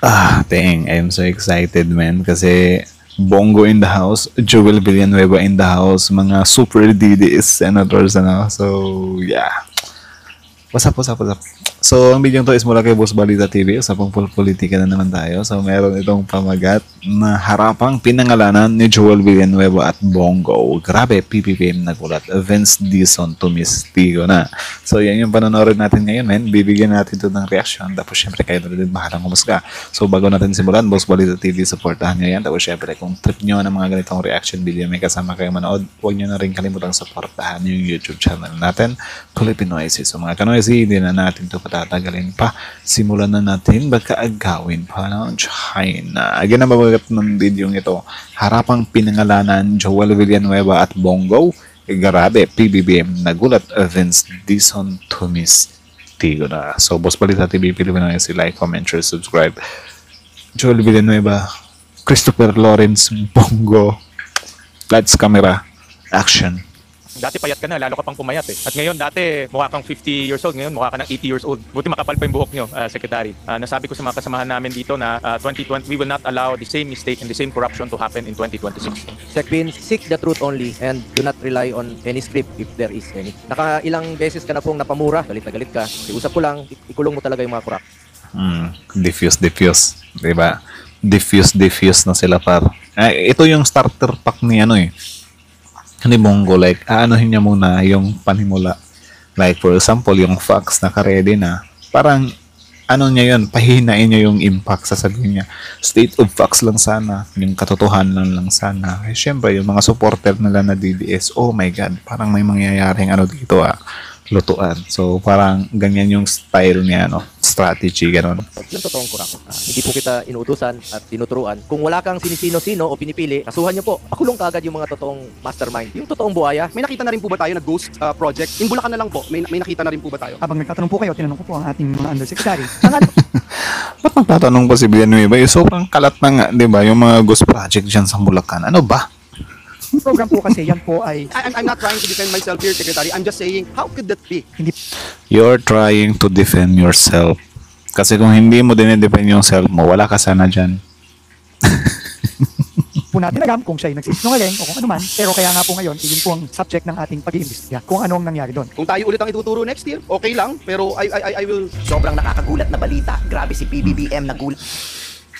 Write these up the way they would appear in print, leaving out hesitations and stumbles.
Dang, I'm so excited, man. Kasi Bongo in the house, Joel Villanueva in the house, mga super DDS senators, ano. So, yeah. What's up, what's up, what's up? So, ang video to is mula kay Boss Balita TV. Usapang politika na naman tayo. So, meron itong pamagat na harapang pinangalanan ni Joel Villanueva at Bongo. Grabe, PPPM nagulat. Vince Dizon tumistigo na. So, yan yung panonood natin ngayon, men. Bibigyan natin ito ng reaction. Tapos, syempre, kayo na rin bahalang kumusga. So, bago natin simulan, Boss Balita TV, supportahan nyo yan. Tapos, syempre, kung trip nyo ng mga ganitong reaction video, may kasama kayo manood, huwag nyo na rin kalimutang supportahan yung YouTube channel natin, Filipinoises. So, mga kanoisy, hindi na natin ito patatagalin pa. Simulan na natin, baka agawin pa ng China. Again, ang babagat ng video ito, harapang pinangalanan Joel Villanueva at Bongo. Grabe, PBBM nagulat, Vince Dizon tumistigo na. So, Boss Balita TV, Pilipinas, like, comment, share, subscribe. Joel Villanueva, Christopher Lawrence, Bongo. Lights, camera, action. Dati payat ka na, lalo ka pang pumayat eh. At ngayon, dati mukha kang 50 years old, ngayon mukha ka ng 80 years old. Buti makapal pa yung buhok nyo, Secretary. Nasabi ko sa mga kasamahan namin dito na 2020, we will not allow the same mistake and the same corruption to happen in 2026. Secvin, seek the truth only and do not rely on any script if there is any. Nakailang beses ka na pong napamura, galit na galit ka. Iusap ko lang, ikulong mo talaga yung mga corrupt. Diffuse. Diba? Diffuse na sila par. Ito yung starter pack ni ano eh. Ni Bongo, like, aanohin niya muna yung panimula. Like, for example, yung facts naka-ready na. Parang, ano niya yun, pahihinain niya yung impact, sasabihin niya. State of facts lang sana, yung katotohanan lang sana. Eh, syempre, yung mga supporter nila na DDS, oh my God, parang may mangyayaring ano dito lutuan. So, parang ganyan yung style niya, strategy, gano'n. Yung totoong corrupt. Hindi po kita inuutusan at tinuturuan. Kung wala kang sinisino-sino o pinipili, kasuhan niyo po. Pakulong kagad yung mga totoong mastermind. Yung totoong buhaya. May nakita na rin po ba tayo na ghost project? In Bulacan na lang po, may nakita na rin po ba tayo? Habang nagtatanong po kayo, tinanong ko po ang ating mga undersecretary. Ba't magtatanong pa si Villanueva? Sobrang kalat na nga, di ba? Yung mga ghost project dyan sa Bulacan. Ano ba? Program po kasi yan po ay I'm not trying to defend myself here, Secretary. I'm just saying, how could that be? hindi You're trying to defend yourself. Kasi kung hindi mo dinedefend yung self mo, wala ka sana dyan. po natin alam kung siya ay nagsisinungaling o kung ano man. Pero kaya nga po ngayon, yun po ang subject ng ating pag-iimbestiga. Kung ano ang nangyari doon. Kung tayo ulit ang ituturo next year, okay lang. Pero I will... Sobrang nakakagulat na balita. Grabe si PBBM nagulat.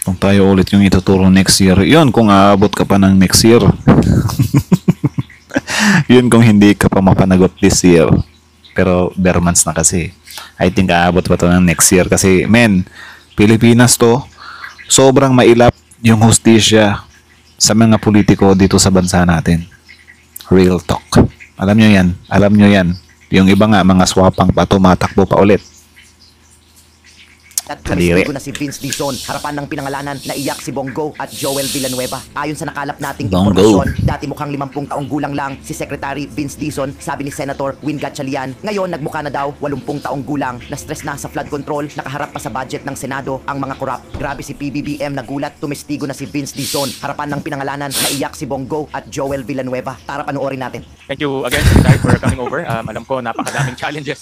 Kung tayo ulit yung ituturo next year, yun kung aabot ka pa ng next year. Yun kung hindi ka pa mapanagot this year. Pero bare months na kasi. I think aabot pa to ng next year. Kasi, men, Pilipinas to, sobrang mailap yung hustisya sa mga politiko dito sa bansa natin. Real talk. Alam nyo yan. Alam nyo yan. Yung iba nga, mga swapang pa, tumatakbo pa ulit. At Kadiri. tumistigo na si Vince Dizon, harapan ng pinangalanan na iyak si Bongo at Joel Villanueva. Ayon sa nakalap nating Bongo. impormasyon, dati mukhang 50 taong gulang lang si Secretary Vince Dizon, sabi ni Senator Win Gatchalian. Ngayon, nagmukha na daw 80 taong gulang, na stress na sa flood control, nakaharap pa sa budget ng Senado ang mga korap. Grabe si PBBM nagulat, tumistigo na si Vince Dizon, harapan ng pinangalanan na iyak si Bongo at Joel Villanueva. Tara panoorin natin. Thank you again, Secretary, for coming over. Alam ko, napakadaming challenges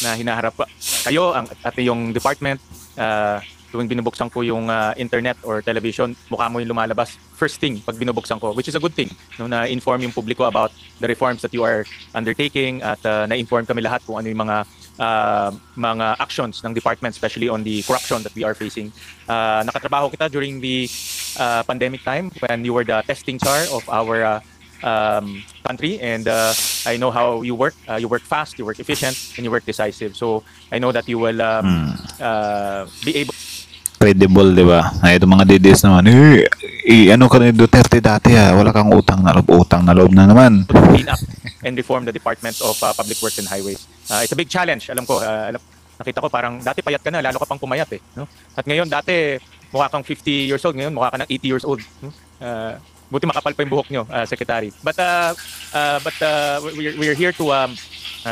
na hinaharap kayo, ang yung department. Tuwing binubuksan ko yung internet or television, mukha mo yung lumalabas first thing pag binubuksan ko, which is a good thing, no, na-inform yung publiko about the reforms that you are undertaking at na-inform kami lahat kung ano yung mga actions ng department, especially on the corruption that we are facing. Nakatrabaho kita during the pandemic time when you were the testing czar of our country, and I know how you work. You work fast, you work efficient, and you work decisive. So I know that you will be able. Credible, di ba? Ito mga DDS naman, ano ka ni Duterte dati wala kang utang na loob na naman. To clean up and reform the Department of Public Works and Highways. It's a big challenge. Alam ko, nakita ko parang dati payat ka na, lalo ka pang pumayat eh. No? At ngayon, dati mukha kang 50 years old, ngayon mukha ka ng 80 years old. No? Buti makapal pa yung buhok nyo, Secretary. But we're here to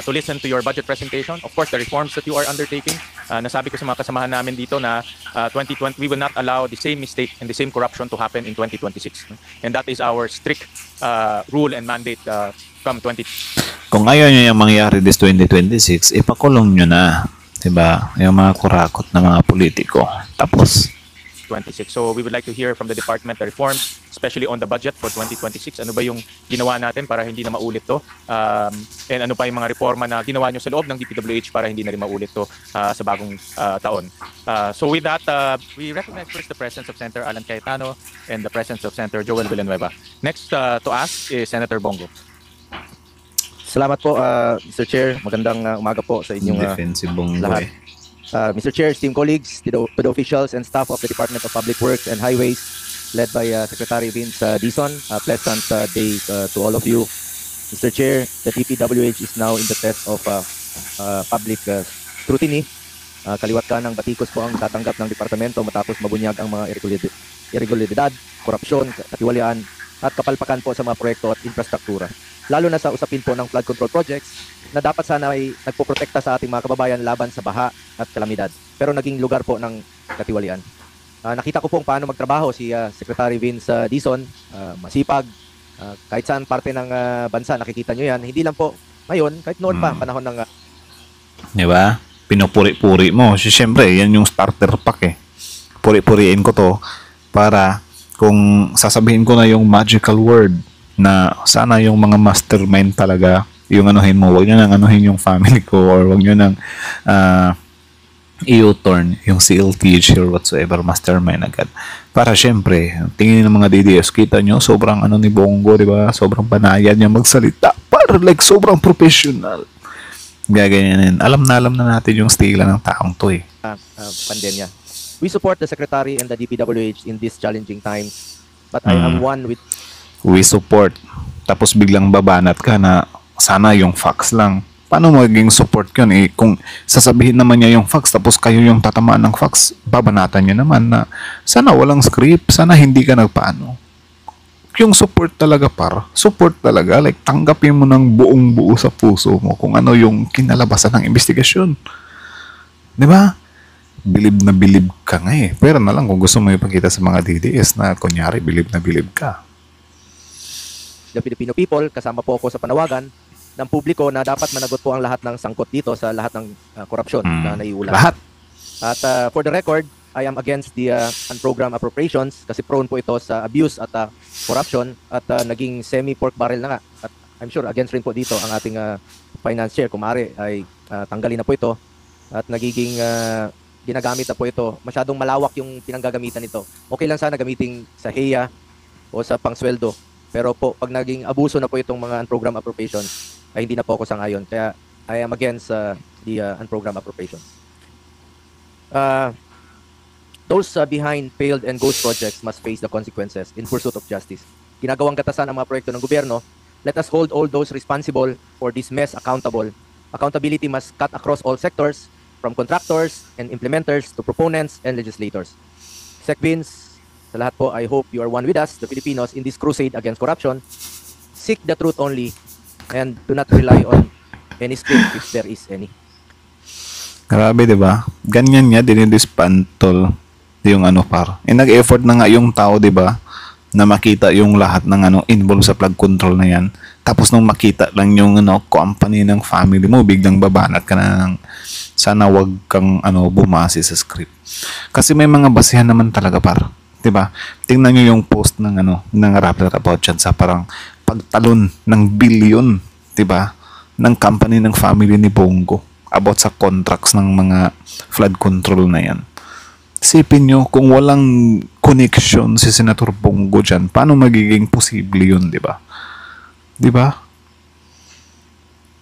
listen to your budget presentation. Of course, the reforms that you are undertaking. Nasabi ko sa mga kasamahan namin dito na 2020, we will not allow the same mistake and the same corruption to happen in 2026. And that is our strict rule and mandate from 20. Kung ayaw nyo yung mangyari this 2026, ipakulong nyo na. Diba? Yung mga kurakot na mga politiko. Tapos, 2026. So we would like to hear from the department the reforms, especially on the budget for 2026. Ano ba yung ginawa natin para hindi na maulit to? And ano pa yung mga reforma na ginawa nyo sa loob ng DPWH para hindi na rin maulit to sa bagong taon. So with that, we recognize first the presence of Senator Alan Cayetano and the presence of Senator Joel Villanueva. Next to ask is Senator Bongo. Salamat po, Mr. Chair. Magandang umaga po sa inyong Defensive Bongo lahat. Mr. Chair, esteemed colleagues, to the officials and staff of the Department of Public Works and Highways, led by Secretary Vince Dizon, pleasant day to all of you. Mr. Chair, the DPWH is now in the test of public scrutiny. Kaliwat ka ng batikos po ang tatanggap ng departamento matapos mabunyag ang mga irregularidad, korupsyon, katiwalian, at kapalpakan po sa mga proyekto at infrastruktura. Lalo na sa usapin po ng flood control projects na dapat sana ay nagpoprotekta sa ating mga kababayan laban sa baha at kalamidad. Pero naging lugar po ng katiwalian. Nakita ko po paano magtrabaho si Secretary Vince Dizon, masipag, kahit saan parte ng bansa, nakikita nyo yan. Hindi lang po ngayon, kahit noon pa, panahon ng... Diba? Pinupuri-puri mo. Siyempre, yan yung starter pack eh. Puri-puriin ko to para kung sasabihin ko na yung magical word na sana yung mga mastermind talaga yung anuhin mo, wag nyo nang anuhin yung family ko or wag nyo nang i-turn yung CLTH or whatsoever mastermind agad. Para syempre, tingin ng mga DDS, kita nyo, sobrang ano ni Bongo, di ba? Sobrang banayad niya magsalita. Para like sobrang professional. Gaganyanin. Alam na natin yung stila ng taong to eh. Pandemya. We support the Secretary and the DPWH in these challenging times. But I am one with... We support. Tapos biglang babanat ka na sana yung facts lang. Paano magiging support yun eh? Kung sasabihin naman niya yung facts tapos kayo yung tatamaan ng facts, babanatan niyo naman na sana walang script, sana hindi ka nagpaano. Yung support talaga support talaga. Like tanggapin mo ng buong buo sa puso mo kung ano yung kinalabasan ng investigasyon. Di ba? Bilib ka nga eh. Pero na lang kung gusto mo ipakita sa mga DDS na kunyari bilib ka. The Filipino people, kasama po ako sa panawagan ng publiko na dapat managot po ang lahat ng sangkot dito sa lahat ng korupsyon na naiulat. Lahat. At for the record, I am against the unprogrammed appropriations kasi prone po ito sa abuse at corruption at naging semi-pork barrel na nga. At I'm sure against rin po dito ang ating finance chair. Kung maaari ay tanggalin na po ito at nagiging ginagamit na po ito. Masyadong malawak yung pinanggagamitan nito. Okay lang sana gamitin sa HEA o sa pangsweldo. Pero po, pag naging abuso na po itong mga unprogrammed appropriations, ay hindi na po ako sangayon. Kaya I am against the unprogrammed appropriations. Those behind failed and ghost projects must face the consequences in pursuit of justice. Ginagawang katasan ang mga proyekto ng gobyerno. Let us hold all those responsible for this mess accountable. Accountability must cut across all sectors, from contractors and implementers to proponents and legislators. Sec Vince, sa lahat po, I hope you are one with us, the Filipinos, in this crusade against corruption. Seek the truth only and do not rely on any script if there is any. Grabe, di ba? Ganyan niya, dinidispantol yung ano nag-effort na nga yung tao, di ba? Na makita yung lahat ng involved sa flood control na yan. Tapos nung makita lang yung company ng family mo, biglang babanat ka na ng sana wag kang bumase sa script. Kasi may mga basihan naman talaga diba? Tingnan nyo yung post ng ng Rappler about dyan sa parang pagtalon ng billion, diba? Ng company ng family ni Bongo about sa contracts ng mga flood control na yan. Isipin nyo, kung walang connection si Senator Bongo dyan, paano magiging posible yun, diba? Diba?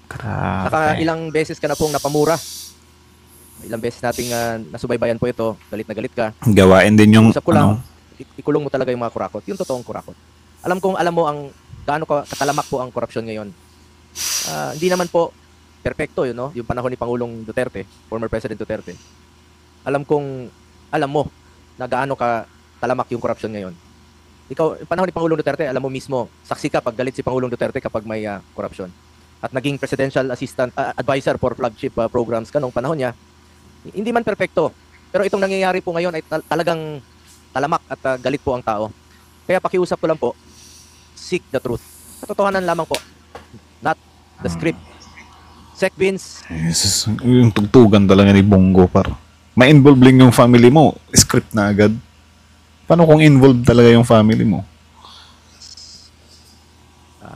Grabe. Saka ilang beses ka na pong napamura. Ilang beses nating nasubaybayan po ito, galit na galit ka. Gawain din yung Usap ko lang, ikulong mo talaga yung mga kurakot, yung totoong kurakot. Alam mo ang gaano katalamak po ang korupsyon ngayon. Hindi naman po perfecto yun, no? Yung panahon ni Pangulong Duterte, former President Duterte. Alam mo na gaano ka talamak yung korupsyon ngayon. Ikaw, yung panahon ni Pangulong Duterte, alam mo mismo, saksi ka pag galit si Pangulong Duterte kapag may korupsyon. At naging presidential assistant, advisor for flagship programs ka nung panahon niya. Hindi man perfecto, pero itong nangyayari po ngayon ay talagang talamak at galit po ang tao. Kaya pakiusap ko lang po, seek the truth. Katotohanan lamang po, not the script. Sec Vince. Jesus, yung tugtugan talaga ni Bongo May-involve lang yung family mo, script na agad. Paano kung involved talaga yung family mo?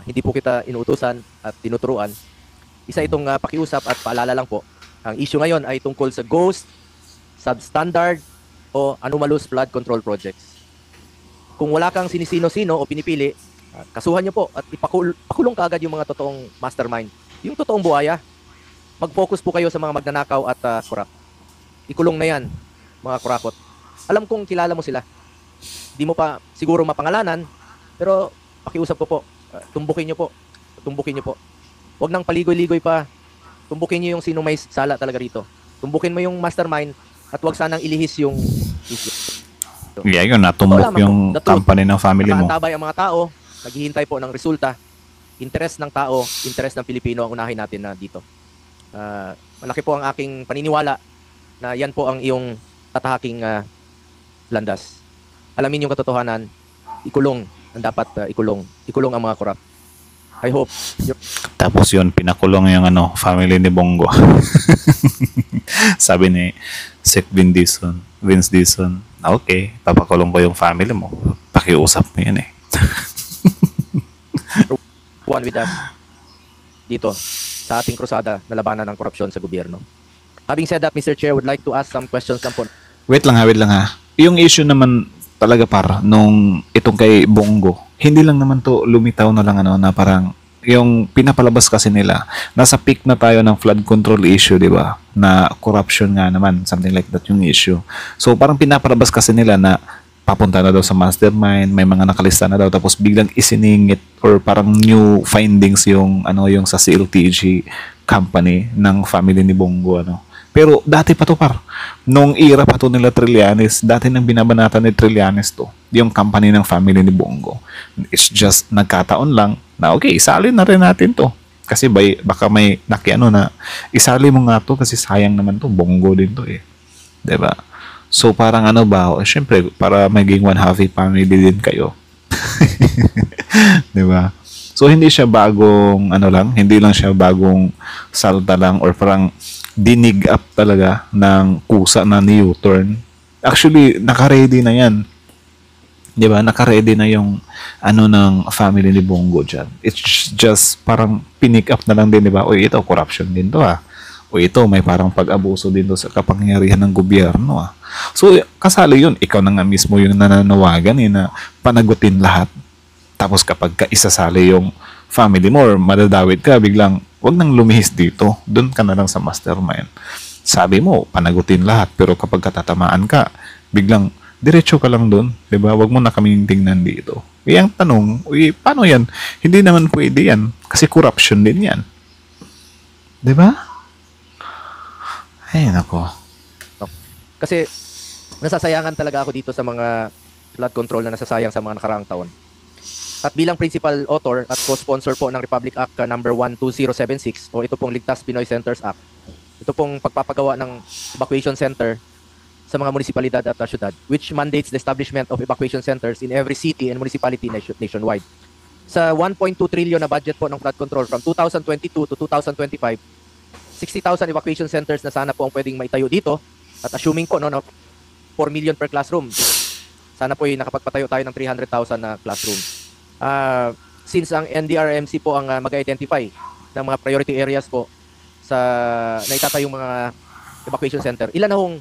Hindi po kita inuutusan at tinuturuan. Isa itong pakiusap at paalala lang po. Ang issue ngayon ay tungkol sa ghost, substandard, o anomalous flood control projects. Kung wala kang sinisino-sino o pinipili, kasuhan nyo po at ipakulong kaagad yung mga totoong mastermind. Yung totoong buhaya. Mag-focus po kayo sa mga magnanakaw at kurap. Ikulong na yan, mga kurakot. Alam kong kilala mo sila. Di mo pa siguro mapangalanan, pero pakiusap ko po, tumbukin nyo po. Tumbukin nyo po. Huwag nang paligoy-ligoy pa. Tumbukin nyo yung sino may sala talaga rito. Tumbukin mo yung mastermind at huwag sanang ilihis yung issue. Yeah, yun, natumbok yung company ng family mo. Nakatabay ang mga tao, naghihintay po ng resulta. Interest ng tao, interest ng Pilipino ang unahin natin na dito. Malaki po ang aking paniniwala na yan po ang iyong tatahaking landas. Alamin yung katotohanan, ikulong ang dapat ikulong. Ikulong ang mga korap. I hope. Tapos yun, pinakulong yung family ni Bongo. Sabi ni Vince Dizon, okay, papakulong ko yung family mo. Pakiusap mo yun eh. One with us dito sa ating krusada na labanan ng korupsyon sa gobyerno. Having said that, Mr. Chair, would like to ask some questions lang po. Wait lang ha. Yung issue naman talaga nung itong kay Bongo, hindi lang naman to lumitaw na lang na parang yung pinapalabas kasi nila, nasa peak na tayo ng flood control issue, di ba? Na corruption nga naman, something like that yung issue. So parang pinapalabas kasi nila na papunta na daw sa mastermind, may mga nakalista na daw, tapos biglang isiningit or parang new findings yung yung sa CLTG company ng family ni Bongo Pero dati pa to nung era pa to nila Trillanes, dati nang binabanatan ni Trillanes to, yung company ng family ni Bongo. It's just nagkataon lang na okay, isali na rin natin to. Kasi baka may na isali mo nga to kasi sayang naman to, Bongo din to eh. 'Di ba? So parang syempre para maging one happy family din kayo. 'Di ba? So hindi siya bagong hindi lang siya bagong salta lang or parang dinig up talaga ng kusa na ni U-turn. Actually, naka-ready na 'yan. 'Di ba? Naka-ready na yung ng family ni Bongo diyan. It's just parang pinick up na lang din, 'di ba? Ito corruption din 'to O ito may parang pag-abuso din 'to sa kapangyarihan ng gobyerno So kasali 'yun. Ikaw na nga mismo yung nananawagan na panagutin lahat. Tapos kapag isasali yung family mo or madadawit ka, biglang wag nang lumihis dito. Doon ka na lang sa mastermind. Sabi mo, panagutin lahat. Pero kapag katatamaan ka, biglang diretso ka lang doon. Diba? Wag mo na kaming tingnan dito. Ang tanong, paano yan? Hindi naman pwede yan. Kasi corruption din yan. Diba? Ay, nako. Kasi nasasayangan talaga ako dito sa mga flood control na nasasayang sa mga nakaraang taon. At bilang principal author at co-sponsor po ng Republic Act number 12076 o ito pong Ligtas Pinoy Centers Act. Ito pong pagpapagawa ng evacuation center sa mga munisipalidad at syudad which mandates the establishment of evacuation centers in every city and municipality nationwide. Sa 1.2 trillion na budget po ng flood control from 2022 to 2025, 60,000 evacuation centers na sana po ang pwedeng maitayo dito at assuming po 4 million per classroom. Sana po nakapagpatayo tayo ng 300,000 na classroom. Since ang NDRMC po ang mag-identify ng mga priority areas po sa naitatayong mga evacuation center, ilan na hong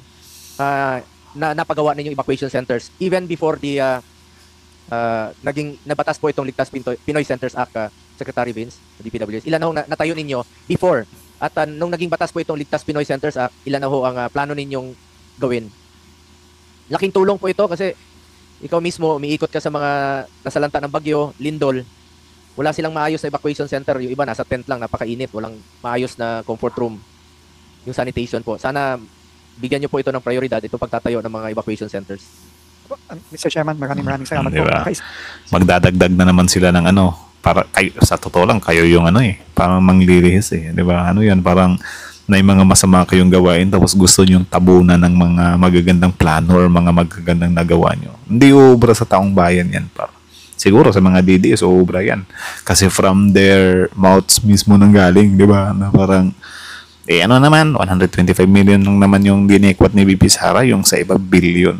napagawa ninyong evacuation centers even before the naging nabatas po itong Ligtas Pinoy Centers Act, Secretary Vince, DPWS, ilan na hong natayo ninyo before at nung naging batas po itong Ligtas Pinoy Centers Act, ilan na ho ang plano ninyong gawin? Laking tulong po ito kasi ikaw mismo, umiikot ka sa mga nasalanta ng bagyo, lindol. Wala silang maayos na evacuation center. Yung iba nasa tent lang, napakainit. Walang maayos na comfort room. Yung sanitation po. Sana bigyan nyo po ito ng prioridad, itong pagtatayo ng mga evacuation centers. Mr. Chairman, maraming salamat po. Diba? Magdadagdag na naman sila ng para kayo, sa totoo lang, kayo yung parang manglilihis eh. Diba? Yan, parang na yung mga masama kayong gawain tapos gusto nyong tabunan ng mga magagandang plano or mga magagandang nagawa nyo. Hindi uubra sa taong bayan yan, siguro sa mga DDS uubra yan. Kasi from their mouths mismo nang galing, di ba? Na parang, naman, 125 million lang naman yung dinekwat ni BP Sara, yung sa iba billion.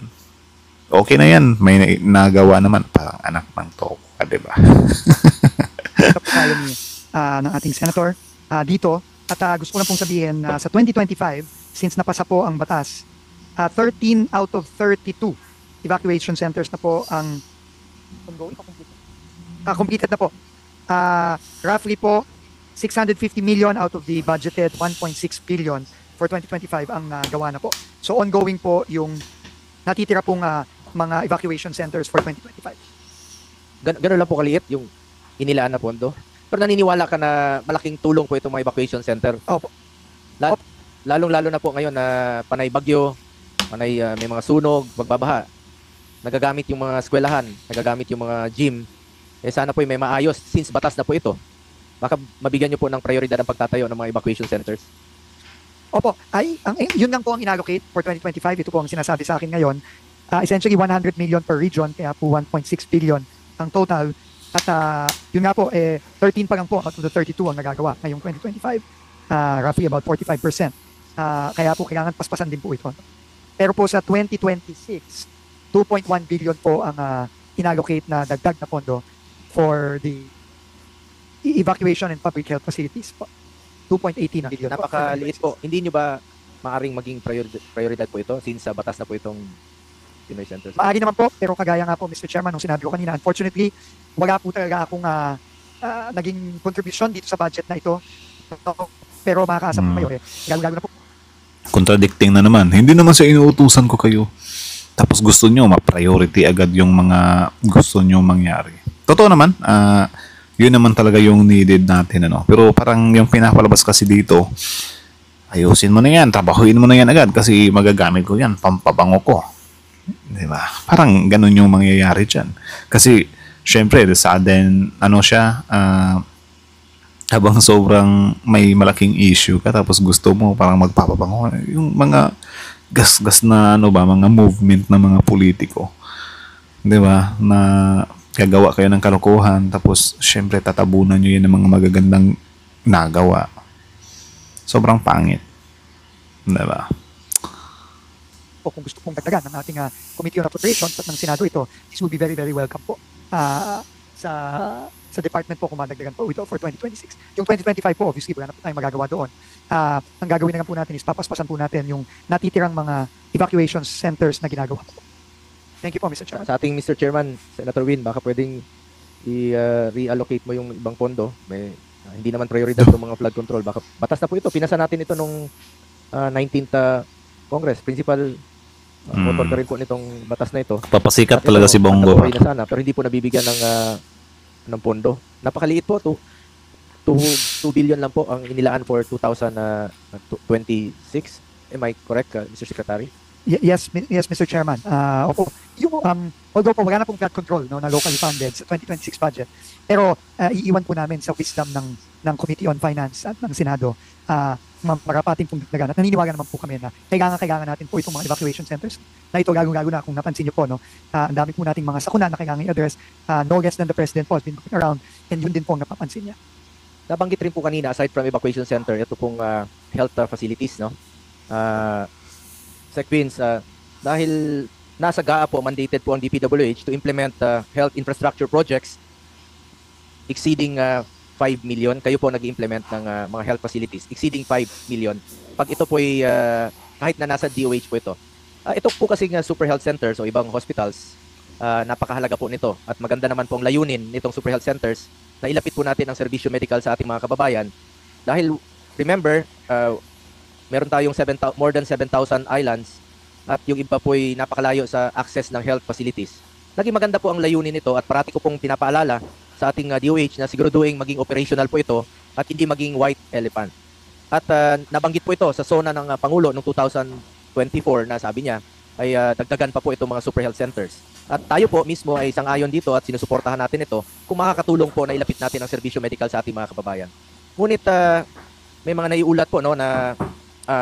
okay na yan. May nagawa naman. Parang anak ng toko ka, diba? Ito po tayo ng ating senator dito. At gusto ko lang pong sabihin na sa 2025, since napasa po ang batas, 13 out of 32 evacuation centers na po ang completed na po. Roughly po, 650 million out of the budgeted 1.6 billion for 2025 ang nagawa na po. So ongoing po yung natitira pong mga evacuation centers for 2025. Ganun lang po kaliit yung inilaan na pondo. Pero naniniwala ka na malaking tulong po itong mga evacuation center. Opo. Lalong-lalo na po ngayon na panay bagyo, panay may mga sunog, magbabaha. Nagagamit yung mga eskwelahan, nagagamit yung mga gym. Sana po may maayos since batas na po ito. Baka mabigyan niyo po ng prioridad ang pagtatayo ng mga evacuation centers. Opo, yun lang po ang inallocate for 2025. Ito po ang sinasabi sa akin ngayon. Essentially 100 million per region, kaya po 1.6 billion ang total. At yun nga po, 13 pa lang po out of the 32 ang nagagawa ngayong 2025. Roughly about 45%. Kaya po kailangan paspasan din po ito. Pero po sa 2026, 2.1 billion po ang inallocate na dagdag na pondo for the evacuation and public health facilities po. 2.18 billion. Napakaliit po. Hindi nyo ba maaring maging prioridad po ito since batas na po itong Pinoy Centers? Maari naman po, pero kagaya nga po, Mr. Chairman, nung sinabi ko kanina, unfortunately, wala po talaga akong naging contribution dito sa budget na ito. Pero makakaasa po kayo Galo-galo na po. Contradicting na naman. Hindi naman sa inuutusan ko kayo. Tapos gusto nyo ma-priority agad yung mga gusto nyo mangyari. Totoo naman, yun naman talaga yung needed natin. Pero parang yung pinapalabas kasi dito, ayusin mo na yan, trabahuin mo na yan agad kasi magagamit ko yan, pampabango ko. Diba? Parang ganun yung mangyayari dyan. Kasi, syempre, sa atin, habang sobrang may malaking issue ka, tapos gusto mo parang magpapabango. Yung mga gas-gas na mga movement ng mga politiko. Diba? Na gagawa kayo ng kalokohan, tapos syempre tatabunan nyo yun ng mga magagandang nagawa. Sobrang pangit. Diba? O kung gusto pong dagdagan ng ating Committee on Appropriations at ng Senado ito, this will be very, very welcome po sa department po kung madagdagan po ito for 2026. Yung 2025 po, obviously, wala na po tayong magagawa doon. Ang gagawin na lang po natin is papaspasan po natin yung natitirang mga evacuation centers na ginagawa po. Thank you po, Mr. Chairman. Sa ating Mr. Chairman, Senator Win, baka pwedeng i-reallocate mo yung ibang pondo. May, hindi naman prioridad ng mga flood control. Baka batas na po ito. Pinasa natin ito nung 19th Congress. Principal motor ka rin po nitong batas na ito. Papasikat talaga si Bongo. Na sana, pero hindi po nabibigyan ng pondo. Napakaliit po. 2 billion lang po ang inilaan for 2026. Am I correct, Mr. Secretary? Yes, Mr. Chairman. Opo, yung, although po wala na pong flood control na locally funded sa 2026 budget, pero iiwan po namin sa wisdom ng Committee on Finance at ng Senado marapating pong dagdagan. At naniniwala naman po kami na kailangan natin po itong mga evacuation centers na ito gago na kung napansin niyo po, ang dami po nating mga sakuna na kailangan i-address. No less than the President po has been looking around and yun din po ang napapansin niya. Nabanggit rin po kanina, aside from evacuation center, ito pong health facilities, no? Sec Vince, dahil nasa GAA po, mandated po ang DPWH to implement health infrastructure projects exceeding 5 million. Kayo po nag-implement ng mga health facilities exceeding 5 million. Pag ito po ay kahit na nasa DOH po ito. Ito po kasi super health centers o ibang hospitals, napakahalaga po nito. At maganda naman po ang layunin nitong super health centers na ilapit po natin ang serbisyo medical sa ating mga kababayan. Dahil, remember, meron tayong more than 7,000 islands at yung iba po ay napakalayo sa access ng health facilities. Naging maganda po ang layunin nito at parati ko pong pinapaalala sa ating DOH na siguraduhin maging operational po ito at hindi maging white elephant. At nabanggit po ito sa SONA ng Pangulo noong 2024 na sabi niya ay dagdagan pa po itong mga super health centers. At tayo po mismo ay sang-ayon dito at sinusuportahan natin ito kung makakatulong po na ilapit natin ang serbisyo medical sa ating mga kababayan. Ngunit may mga naiulat po na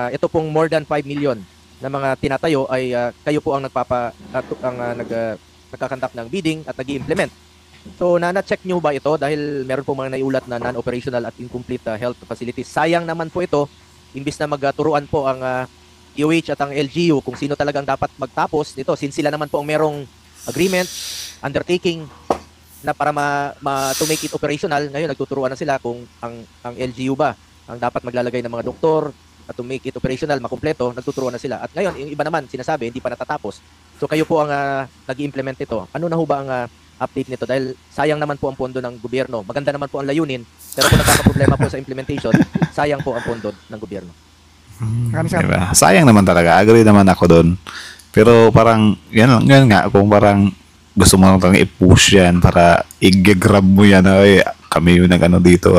ito pong more than 5 million na mga tinatayo ay kayo po ang nagkakandak ng bidding at nag-i-implement. So na-check nyo ba ito dahil meron po mga naiulat na non-operational at incomplete health facilities. Sayang naman po ito, imbis na magturuan po ang DOH at ang LGU kung sino talagang dapat magtapos nito, since sila naman po ang merong agreement, undertaking na para to make it operational. Ngayon nagtuturuan na sila kung ang LGU ba ang dapat maglalagay ng mga doktor at to make it operational, makumpleto, nagtuturuan na sila. At ngayon, yung iba naman sinasabi hindi pa natatapos. So kayo po ang nag-i-implement nito. Ano na ho ba ang update nito? Dahil sayang naman po ang pondo ng gobyerno. Maganda naman po ang layunin, pero kung nagkakaproblema po sa implementation, sayang po ang pondo ng gobyerno. Maraming salamat. Diba? Sayang naman talaga. Agree naman ako doon. Pero parang, yan nga, kung parang gusto mo lang i-push yan para i-grab mo yan, ay, kami yung nag-ano dito,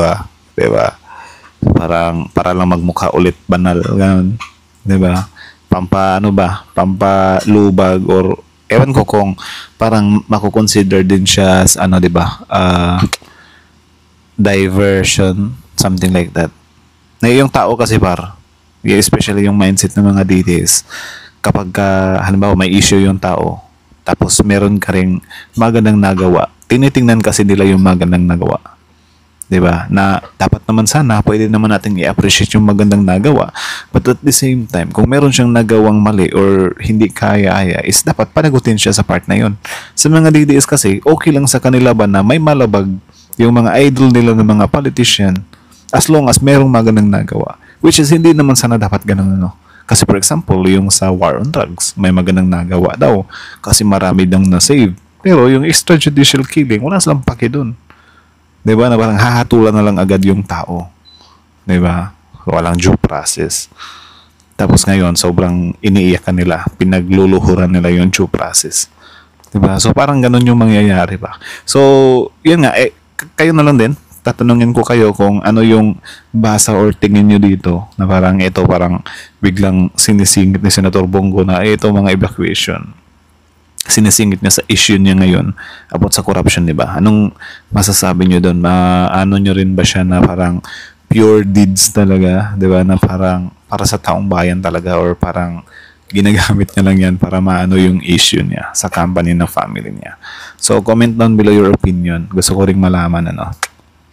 diba? Parang, para lang magmukha ulit banal, ganun. Diba? Pampalubag or, ewan ko kung parang makukonsider din siya as, diba? Diversion, something like that. Na yung tao kasi especially yung mindset ng mga DDS, kapag halimbawa may issue yung tao, tapos meron ka ring magandang nagawa, tinitingnan kasi nila yung magandang nagawa. 'Di ba? Na dapat naman sana pwede naman nating i-appreciate yung magandang nagawa. But at the same time, kung meron siyang nagawang mali or hindi kaya is dapat panagutin siya sa part na yun. Sa mga DDS kasi, okay lang sa kanila ba na may malabag yung mga idol nila ng mga politician as long as merong magandang nagawa. Which is hindi naman sana dapat ganun, Kasi for example, yung sa war on drugs, may magandang nagawa daw kasi marami dang na-save. Pero yung extrajudicial killing, wala silang pake dun. Diba? Na parang hahatulan na lang agad yung tao. Diba? Walang due process. Tapos ngayon, sobrang iniiyakan nila. Pinagluluhuran nila yung due process. Diba? So parang ganun yung mangyayari ba. So, yun nga, kayo na lang din. Tatanungin ko kayo kung ano yung basa or tingin nyo dito na parang ito parang biglang sinisingit ni Senator Bongo na ito mga evacuation. Sinisingit niya sa issue niya ngayon about sa corruption, di ba? Anong masasabi nyo doon? Ano nyo rin ba siya na parang pure deeds talaga, di ba? Na parang para sa taong bayan talaga or parang ginagamit niya lang yan para maano yung issue niya sa company ng family niya. So, comment down below your opinion. Gusto ko ring malaman,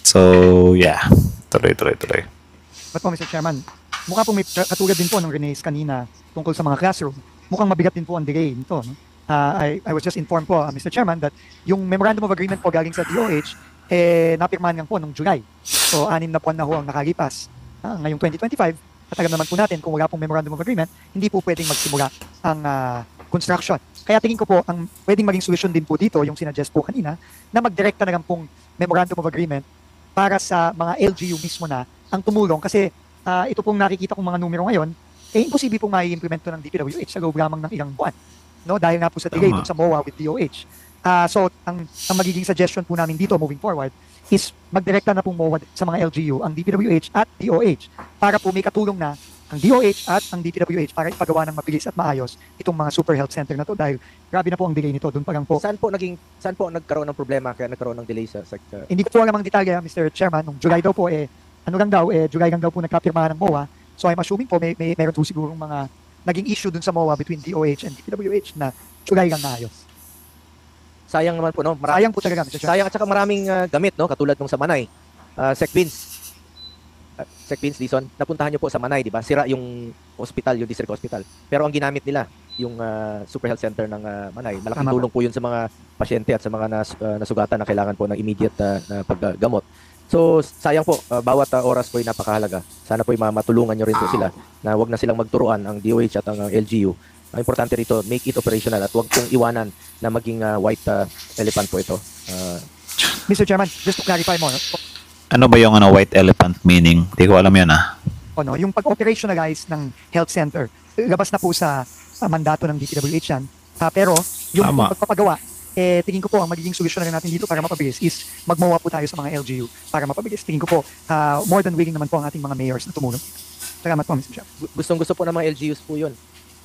So, yeah. Tuloy. But po, Mr. Chairman, mukha po may katulad din po ng Renee's kanina tungkol sa mga classroom. Mukhang mabigat din po ang delay nito. I was just informed po, Mr. Chairman, that yung Memorandum of Agreement po galing sa DOH, napirmahan lang po noong July. So, 6 na buwan na ho ang nakalipas. Ngayong 2025, at alam naman po natin kung wala pong Memorandum of Agreement, hindi po pwedeng magsimula ang construction. Kaya tingin ko po, ang pwedeng maging solusyon din po dito, yung sinadjust po kanina, na magdirekta na lang pong Memorandum of Agreement para sa mga LGU mismo na ang tumulong kasi ito pong nakikita kong mga numero ngayon, imposible pong mai-implement to ng DPWH sa loob lamang ng ilang buwan. Dahil nga po sa delay dun sa MOA with DOH. So, ang magiging suggestion po namin dito moving forward is magdirekta na pong MOA sa mga LGU, ang DPWH at DOH para po may katulong na ang DOH at ang DPWH para ipagawa ng mabilis at maayos itong mga super health center na to dahil grabe na po ang delay nito. Doon pa lang po. Saan po nagkaroon ng problema kaya nagkaroon ng delay sa Hindi ko po alam ang detalye, Mr. Chairman. Nung July daw po, July lang daw po nagkapirmahan ng MOA. So I'm assuming po meron po sigurong mga naging issue dun sa MOA between DOH and DPWH na July lang naayos. Sayang naman po, Sayang po talaga, Mr. Chairman. Sayang at saka maraming gamit, katulad nung sa Manay. Sec Vince Dizon, napuntahan nyo po sa Manay, di ba? Sira yung hospital, yung district hospital. Pero ang ginamit nila, yung super health center ng Manay, malaking tulong po yun sa mga pasyente at sa mga nasugatan na kailangan po ng immediate na paggamot. So, sayang po, bawat oras po ay napakahalaga. Sana po ay matulungan nyo rin po sila na wag na silang magturuan ang DOH at ang LGU. Ang importante rito, make it operational at wag pong iwanan na maging white elephant po ito. Mr. Chairman, just to clarify mo, Ano ba yung white elephant meaning? Hindi ko alam yun yung pag-operationalize ng health center, labas na po sa mandato ng DPWH yan. Pero yung pagpapagawa, tingin ko po ang magiging solusyon na natin dito para mapabilis is magmawa po tayo sa mga LGU para mapabilis. Tingin ko po, more than willing naman po ang ating mga mayors na tumulong. Salamat po, Mr. Chairman. Gustong-gusto po ng mga LGUs po yun.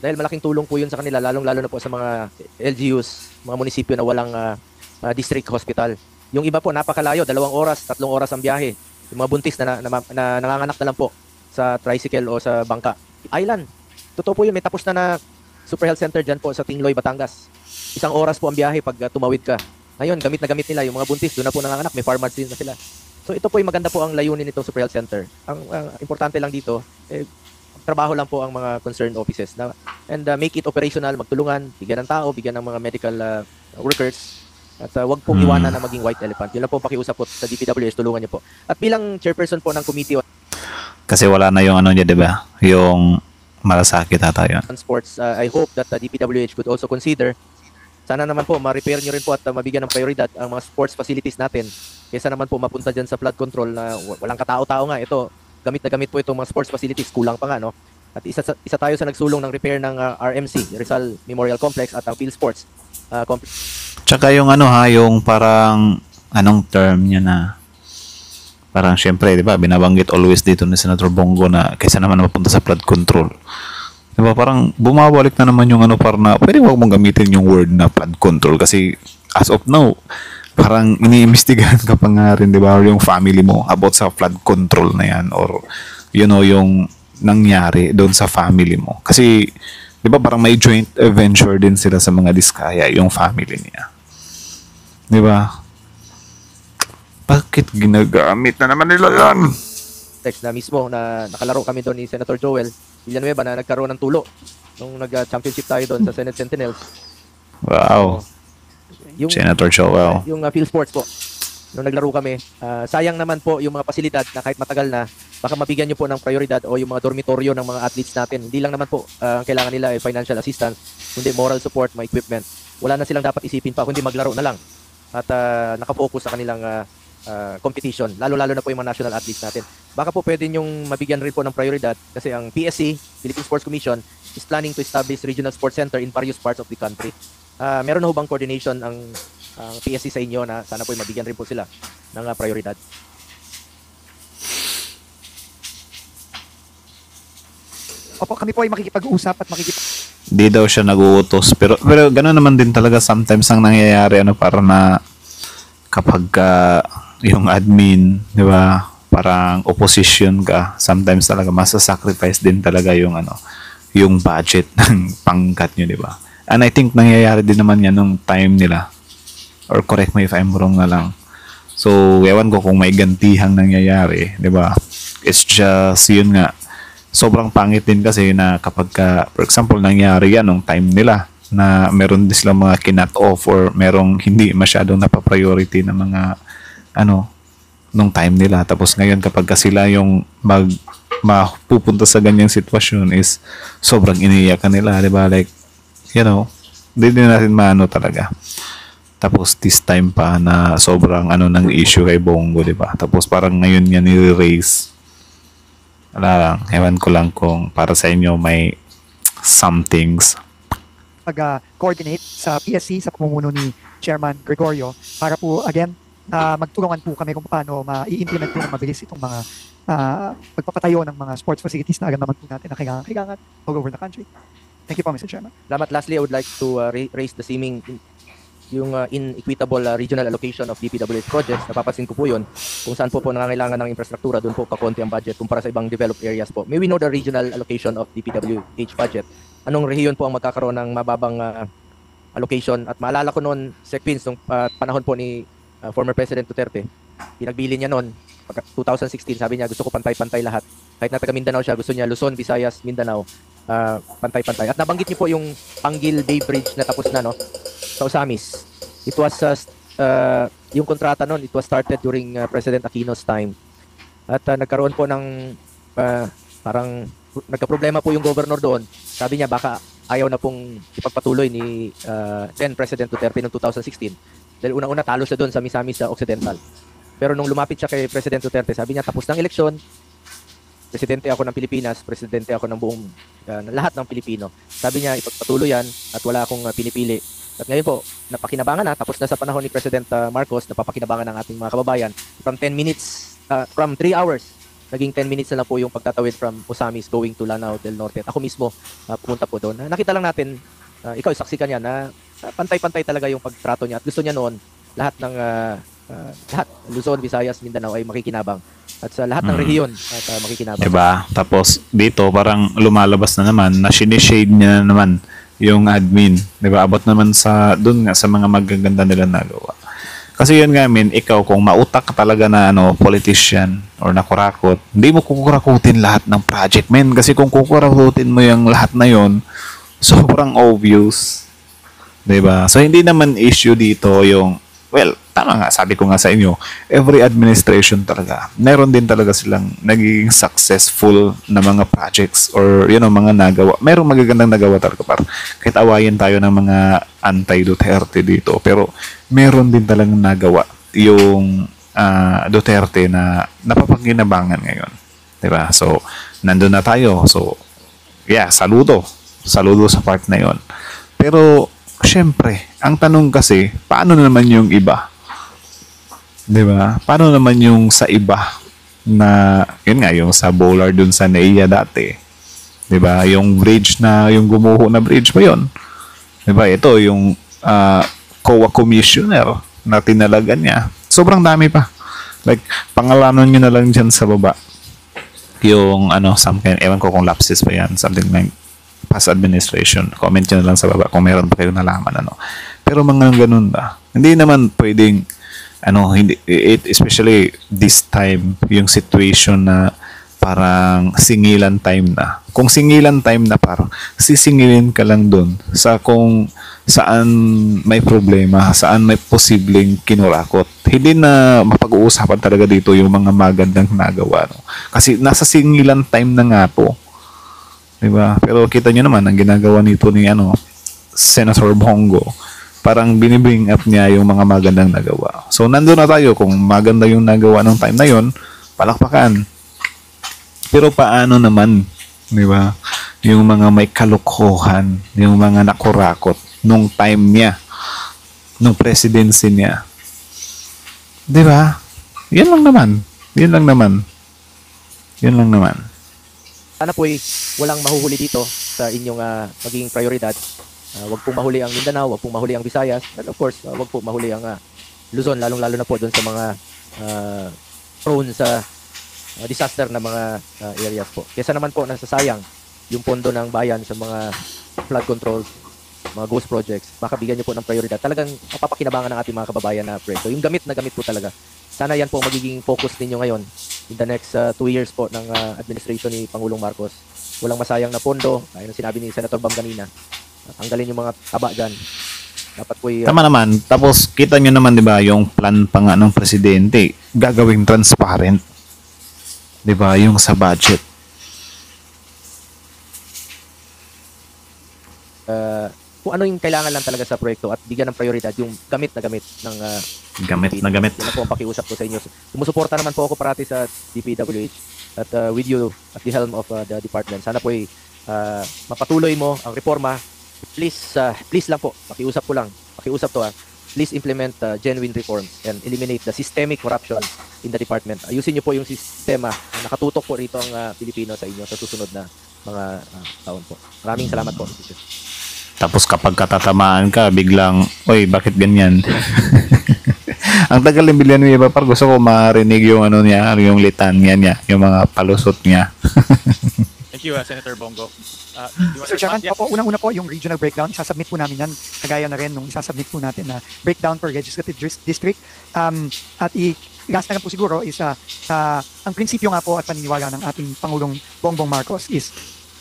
Dahil malaking tulong po yun sa kanila, lalong-lalo na po sa mga LGUs, mga munisipyo na walang district hospital. Yung iba po, napakalayo, 2 oras, 3 oras ang biyahe. Yung mga buntis na nanganganak na lang po sa tricycle o sa bangka. Island. Totoo po yun, may tapos na super health center dyan po sa Tingloy, Batangas. 1 oras po ang biyahe pag tumawid ka. Ngayon, gamit na gamit nila. Yung mga buntis, doon na po nanganganak, may farmers din na sila. So ito po yung maganda po ang layunin nitong super health center. Ang importante lang dito, trabaho lang po ang mga concerned offices and make it operational, magtulungan, bigyan ng tao, bigyan ng mga medical workers, at wag pong iwanan na maging white elephant. Yun lang po pakiusap po sa DPWH, tulungan niyo po. At bilang chairperson po ng committee Kasi wala na yung ano niya, di ba? Yung malasakit ata yun. on sports, I hope that the DPWH could also consider, sana naman po ma-repair nyo rin po at mabigyan ng prioridad ang mga sports facilities natin, kaysa naman po mapunta dyan sa flood control na walang katao-tao nga. Ito, gamit na gamit po itong mga sports facilities, kulang pa nga, no? At isa tayo sa nagsulong ng repair ng RMC, Rizal Memorial Complex, at ang Field Sports Complex. Tsaka yung ano ha, yung parang, anong term niya na, parang syempre, di ba, binabanggit always dito ni Senator Bongo na kaysa naman mapunta sa flood control. Di ba, parang bumabalik na naman yung ano, parang na, pwede wag mong gamitin yung word na flood control kasi as of now, parang iniimbestigahan ka pa nga rin, di ba, or yung family mo about sa flood control na yan, or, you know, yung nangyari doon sa family mo. Kasi, di ba, parang may joint venture din sila sa mga diskaya, yung family niya. Di ba? Bakit ginagamit na naman nila yan? Text na mismo na nakalaro kami doon ni Senator Joel Villanueva na nagkaroon ng tulo nung nag-championship tayo doon sa Senate Sentinels. Wow. Yung Senator Joel. yung Field Sports po, nung naglaro kami, sayang naman po yung mga pasilidad na kahit matagal na, baka mabigyan nyo po ng prioridad o yung mga dormitoryo ng mga athletes natin. Hindi lang naman po ang kailangan nila ay financial assistance, kundi moral support, mga equipment. Wala na silang dapat isipin pa, kundi maglaro na lang at nakafocus sa kanilang competition, lalo-lalo na po yung mga national athletes natin. Baka po pwede nyong mabigyan rin po ng prioridad kasi ang PSC, Philippine Sports Commission, is planning to establish regional sports center in various parts of the country. Meron na ho bang coordination ang PSC sa inyo na sana po mabigyan rin po sila ng prioridad? Opo, kami po ay makikipag-usap at Di daw siya nag-uutos. Pero gano'n naman din talaga sometimes ang nangyayari, ano, para na kapag yung admin, di ba, parang opposition ka, sometimes talaga masa-sacrifice din talaga yung ano, yung budget ng pangkat nyo, di ba? And I think nangyayari din naman yan nung time nila. Or correct me if I'm wrong na lang. So, ewan ko kung may gantihang nangyayari, di ba? It's just, yun nga, sobrang pangit din kasi na kapag for example, nangyari yan nung time nila na meron din silang mga kinat off or merong hindi masyadong napapriority na mga ano, nung time nila. Tapos ngayon kapag sila yung mapupunta sa ganyang sitwasyon is sobrang iniiyakan nila, di ba? Like, you know, hindi din natin maano talaga. Tapos this time pa na sobrang ano ng issue kay Bongo, di ba? Tapos parang ngayon yan i-raise. Wala lang, ewan ko lang kung para sa inyo may somethings coordinate sa PSC sa pamumuno ni Chairman Gregorio para po again magtulungan po kami kung paano ma-i-implement po ng mabilis itong mga pagpapatayo ng mga sports facilities na agad naman po natin na kailangan all over the country. Thank you po, Mr. Chairman. Salamat. Lastly, I would like to raise the seeming yung inequitable regional allocation of DPWH projects. Napapansin ko po yun kung saan po nangangailangan ng infrastruktura, doon po kakonti ang budget kumpara sa ibang developed areas po. May we know the regional allocation of DPWH budget? Anong rehiyon po ang magkakaroon ng mababang allocation? At maalala ko noon, Sec. Vince, nung panahon po ni former President Duterte, pinagbili niya noon, 2016, sabi niya gusto ko pantay-pantay lahat. Kahit na taga Mindanao siya, gusto niya Luzon, Visayas, Mindanao, pantay-pantay. At nabanggit niyo po yung Panggil Bay Bridge na tapos na, no, sa Osamis. It was yung kontrata noon, it was started during President Aquino's time. At nagkaroon po ng parang nagka-problema po yung governor doon. Sabi niya baka ayaw na pong ipagpatuloy ni then President Duterte noong 2016. Dahil unang-una talo siya doon sa Misamis sa Occidental. Pero nung lumapit siya kay President Duterte, sabi niya tapos ng eleksyon, presidente ako ng Pilipinas, presidente ako ng buong lahat ng Pilipino. Sabi niya ipagpatuloy yan at wala akong pinipili. At ngayon po, napakinabangan na, tapos na sa panahon ni President Marcos, napapakinabangan ng ating mga kababayan. From 10 minutes, from 3 hours, naging 10 minutes na lang po yung pagtatawid from Osamis going to Lanao del Norte. At ako mismo, pumunta po doon. Nakita lang natin, ikaw, saksikan niya na pantay-pantay talaga yung pagtrato niya. At gusto niya noon, lahat ng Luzon, Visayas, Mindanao ay makikinabang. At sa lahat ng rehiyon at makikinabang. diba? Tapos dito parang lumalabas na naman na sinishade niya na naman yung admin, diba? Abot naman sa doon nga sa mga magaganda nila nagawa. Kasi yun nga, min, ikaw kung mautak ka talaga na politician or nakurakot, hindi mo kukurakutin lahat ng project, men. Kasi kung kukurakutin mo yung lahat na yon, sobrang obvious. 'Di ba? So hindi naman issue dito yung, well, tama nga, sabi ko nga sa inyo, every administration talaga, meron din talaga silang naging successful na mga projects or mga nagawa. Merong magagandang nagawa talaga, par. Kahit awayin tayo ng mga anti-Duterte dito, pero meron din talagang nagawa yung Duterte na napapaginabangan ngayon. 'Di ba? So, nandun na tayo. So, yeah, saludo sa part na yon. Pero syempre, ang tanong kasi, paano naman yung iba? 'Di ba? Paano naman yung sa iba na, yun nga, yung sa Bowlar dun sa NAIA dati? 'Di ba? Yung bridge na, yung gumuho na bridge pa yun. 'Di ba? Ito, yung COA commissioner na tinalagan niya. Sobrang dami pa. Like, pangalanan nyo na lang dyan sa baba. Yung, something, ewan ko kung lapses pa yan, something like past administration. Comment nyo na lang sa baba kung meron pa kayong nalaman, Pero mga ganun ba? Hindi naman pwedeng, hindi, especially this time, yung situation na parang singilan time na. Kung singilan time na, parang sisingilin ka lang dun sa kung saan may problema, saan may posibleng kinurakot. Hindi na mapag-uusapan talaga dito yung mga magandang nagawa. Kasi nasa singilan time na nga to. Diba? Pero kita nyo naman, ang ginagawa nito ni Senator Bongo, parang binibring up niya yung mga magandang nagawa. So, nandun na tayo. Kung maganda yung nagawa ng time na yon, palakpakan. Pero paano naman, di ba? Yung mga may kalukuhan, yung mga nakurakot nung time niya, nung presidency niya. Di ba? Yan lang naman. Yan lang naman. Yan lang naman. Sana po'y walang mahuhuli dito sa inyong magiging prioridad. Wag pong mahuli ang Mindanao, wag pong mahuli ang Visayas, and of course, wag pong mahuli ang Luzon, lalong-lalo na po doon sa mga prone sa disaster na mga areas po. Kesa naman po nasasayang yung pondo ng bayan sa mga flood control, mga ghost projects, makabigyan niyo po ng prioridad. Talagang mapapakinabangan ng ating mga kababayan na proyekto. Yung gamit na gamit po talaga. Sana yan po magiging focus ninyo ngayon in the next 2 years po ng administration ni Pangulong Marcos. Walang masayang na pondo, gaya ng sinabi ni Senator Bam kanina. Tanggalin yung mga taba dyan. Dapat po tama naman. Tapos kita nyo naman, di ba, yung plan pa nga ng presidente, gagawing transparent. Di ba, yung sa budget. Kung ano yung kailangan lang talaga sa proyekto at bigyan ng prioridad yung gamit na gamit ng Gamit na gamit. Yan na po ang pakiusap ko sa inyo. Sumusuporta naman po ako parati sa DPWH at with you at the helm of the department. Sana po mapatuloy mo ang reforma. Please lang po, pakiusap ko lang. Pakiusap to Please implement genuine reforms and eliminate the systemic corruption in the department. Ayusin niyo po yung sistema na nakatutok po rito ang Pilipino sa inyo sa susunod na mga taon po. Maraming salamat po. Tapos kapag katatamaan ka, biglang, oy, bakit ganyan? Ang tagal ng Villanueva, par, gusto ko marinig yung niya, yung litanya niya, yung mga palusot niya. Thank you, Senator Bongo. Sir Chairman, unang-una po yung regional breakdown, isasubmit po namin yan, kagaya na rin nung isasubmit po natin na breakdown per legislative district. At last na lang po siguro is ang prinsipyo nga po at paniniwala ng ating Pangulong Bongbong Marcos is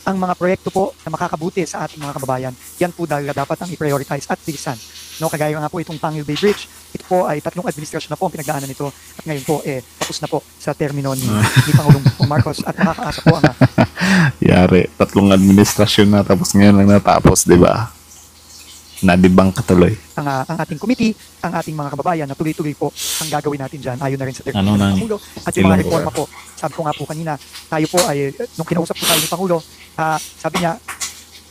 ang mga proyekto po na makakabuti sa ating mga kababayan, yan po dapat ang i-prioritize at bilisan. Kagaya nga po itong Pangil Bay Bridge, ito po ay 3 administrasyon na po ang pinagdaanan nito at ngayon po tapos na po sa termino ni Pangulong Marcos at nakakaasa po ang Yari, 3 administrasyon na tapos ngayon lang natapos, di ba? Nadibang katuloy. Ang ating committee, ang ating mga kababayan na tuloy-tuloy po ang gagawin natin dyan ayon na rin sa termino ng Pangulo at yung mga reforma po. Sabi ko nga po kanina, tayo po ay, nung kinausap po tayo ni Pangulo, sabi niya,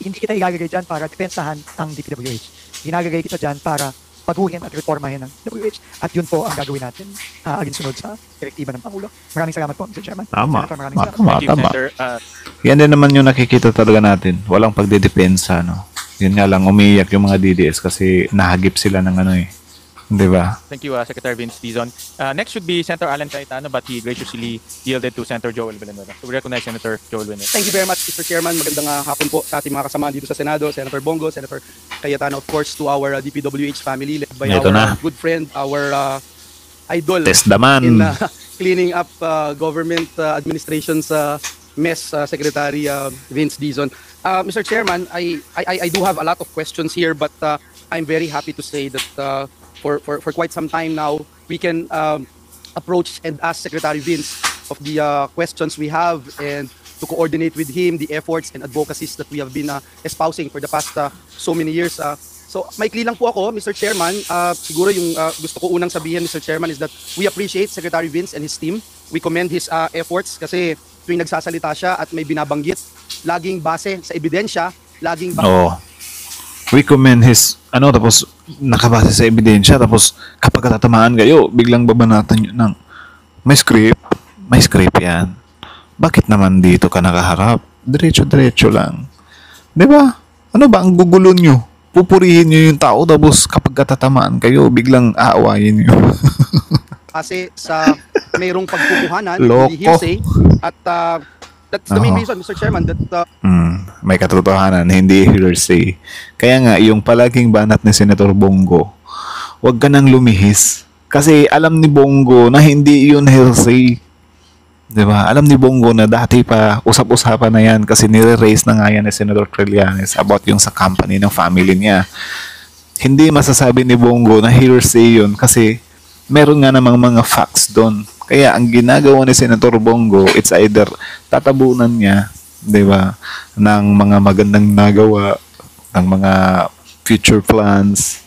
hindi kita ilalagay dyan para depensahan ang DPWH. Ginagagay kita dyan para baguhin at reformahin ng DPWH at yun po ang gagawin natin alinsunod sa direktiba ng Pangulo. Maraming salamat po, Mr. Chairman. Tama. Senator, maraming salamat. Tama. Yan din naman yung nakikita talaga natin. Walang pagdedepensa, no? Yun nga lang, umiiyak yung mga DDS kasi nahagip sila ng Di ba? Thank you, Secretary Vince Dizon. Next should be Senator Alan Cayetano, but he graciously yielded to Senator Joel Villanueva. So we recognize Senator Joel Villanueva. Thank you very much, Mr. Chairman. Magandang hapon po sa ating mga kasama dito sa Senado, Senator Bongo, Senator Cayetano, of course, to our DPWH family led by Ito our na. good friend, our idol Test daman. in cleaning up government administration's mess, Secretary Vince Dizon. Mr. Chairman, I do have a lot of questions here, but I'm very happy to say that for quite some time now, we can approach and ask Secretary Vince of the questions we have and to coordinate with him the efforts and advocacies that we have been espousing for the past so many years. So maikli lang po ako, Mr. Chairman. Siguro yung gusto ko unang sabihin, Mr. Chairman, is that we appreciate Secretary Vince and his team. We commend his efforts kasi tuwing nagsasalita siya at may binabanggit, laging base sa ebidensya, laging base Oo. We commend his, tapos nakabase sa ebidensya, tapos kapag tatamaan kayo, biglang babanatan nyo ng, may script yan. Bakit naman dito ka nakaharap? Diretso-diretso lang. Di ba? Ano ba ang gugulo nyo? Pupurihin nyo yung tao, tapos kapag tatamaan kayo, biglang aawayin nyo. kasi sa mayroong pagkukuhanan, Loko. hindi hearsay, at that's the main reason, Mr. Chairman, that May katotohanan, hindi hearsay. Kaya nga, yung palaging banat ni Senator Bongo, wag ka nang lumihis. Kasi alam ni Bongo na hindi yun hearsay. Diba? Alam ni Bongo na dati pa, usap-usapan na yan kasi nire-raise na nga yan ni Senator Trillanes about yung sa company ng family niya. Hindi masasabi ni Bongo na hearsay yun kasi meron nga namang mga facts doon. Kaya ang ginagawa ni Senator Bongo, it's either tatabunan niya, 'di ba, ng mga magandang nagawa, ng mga future plans,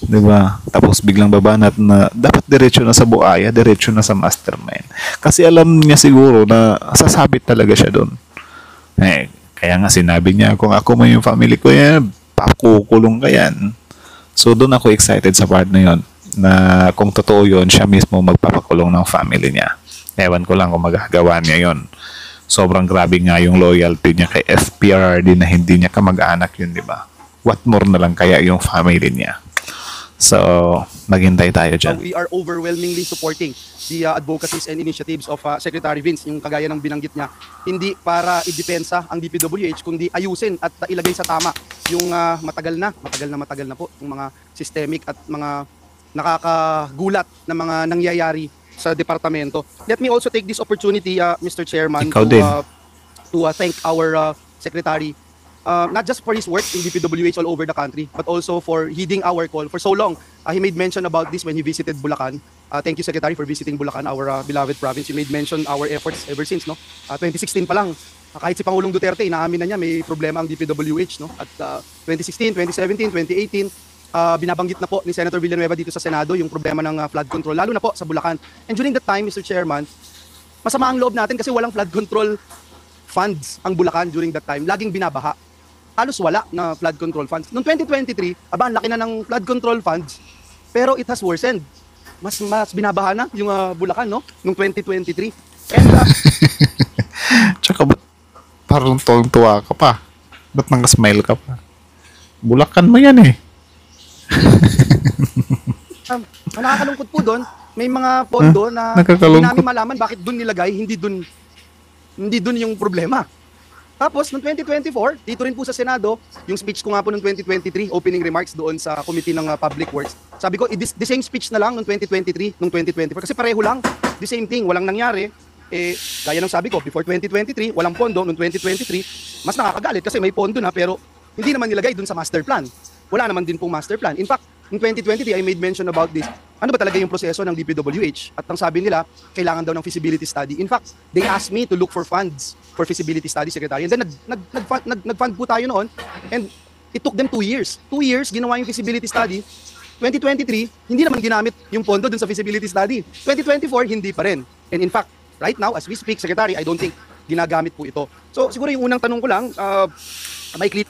'di ba? Tapos biglang babanat na dapat diretso na sa buaya, diretso na sa mastermind. Kasi alam niya siguro na sasabit talaga siya doon. Kaya nga sinabi niya, kung ako mo yung family ko yan, pakukulong ka yan. So doon ako excited sa part na 'yon, na kung totoo yun, siya mismo magpapakulong ng family niya. Ewan ko lang kung magagawa niya yon. Sobrang grabe nga yung loyalty niya kay FPRRD na hindi niya kamag-anak yun, di ba? What more na lang kaya yung family niya? So, maghintay tayo dyan. we are overwhelmingly supporting the advocacies and initiatives of Secretary Vince, yung kagaya ng binanggit niya, hindi para idepensa ang DPWH, kundi ayusin at ilagay sa tama yung matagal na po yung mga systemic at mga nakakagulat na mga nangyayari sa departamento. Let me also take this opportunity, Mr. Chairman, Ikaw din. to thank our Secretary, not just for his work in DPWH all over the country, but also for heeding our call for so long. He made mention about this when he visited Bulacan. Thank you, Secretary, for visiting Bulacan, our beloved province. You made mention our efforts ever since, no? 2016 pa lang, kahit si Pangulong Duterte, inaamin na niya may problema ang DPWH, no? At 2016, 2017, 2018, binabanggit na po ni Senator Villanueva dito sa Senado yung problema ng flood control, lalo na po sa Bulacan. And during that time, Mr. Chairman, masama ang loob natin kasi walang flood control funds ang Bulacan during that time. Laging binabaha. Halos wala na flood control funds. Noong 2023, ang laki na ng flood control funds, pero it has worsened. Mas binabaha na yung Bulacan, no? Noong 2023. And Tsaka ba't parang tuwang-tuwa ka pa? Ba't nang-smile ka pa? Bulacan mo yan eh. ang nakakalungkot po doon, may mga pondo na hindi Nakakalungkot. namin malaman bakit doon nilagay, hindi doon yung problema. Tapos, noong 2024, dito rin po sa Senado, yung speech ko nga po noong 2023, opening remarks doon sa Committee ng Public Works. Sabi ko, the same speech na lang noong 2023, noong 2024. Kasi pareho lang, the same thing, walang nangyari. Gaya ng sabi ko, before 2023, walang pondo. Noong 2023, mas nakakagalit kasi may pondo na pero hindi naman nilagay doon sa master plan. Wala naman din pong master plan. In fact, in 2023, I made mention about this. Ano ba talaga yung proseso ng DPWH? At ang sabi nila, kailangan daw ng feasibility study. In fact, they asked me to look for funds for feasibility study, Secretary. And then nag-fund po tayo noon. And it took them 2 years. 2 years, ginawa yung feasibility study. 2023, hindi naman ginamit yung pondo dun sa feasibility study. 2024, hindi pa rin. And in fact, right now, as we speak, Secretary, I don't think ginagamit po ito. So siguro yung unang tanong ko lang, maikli.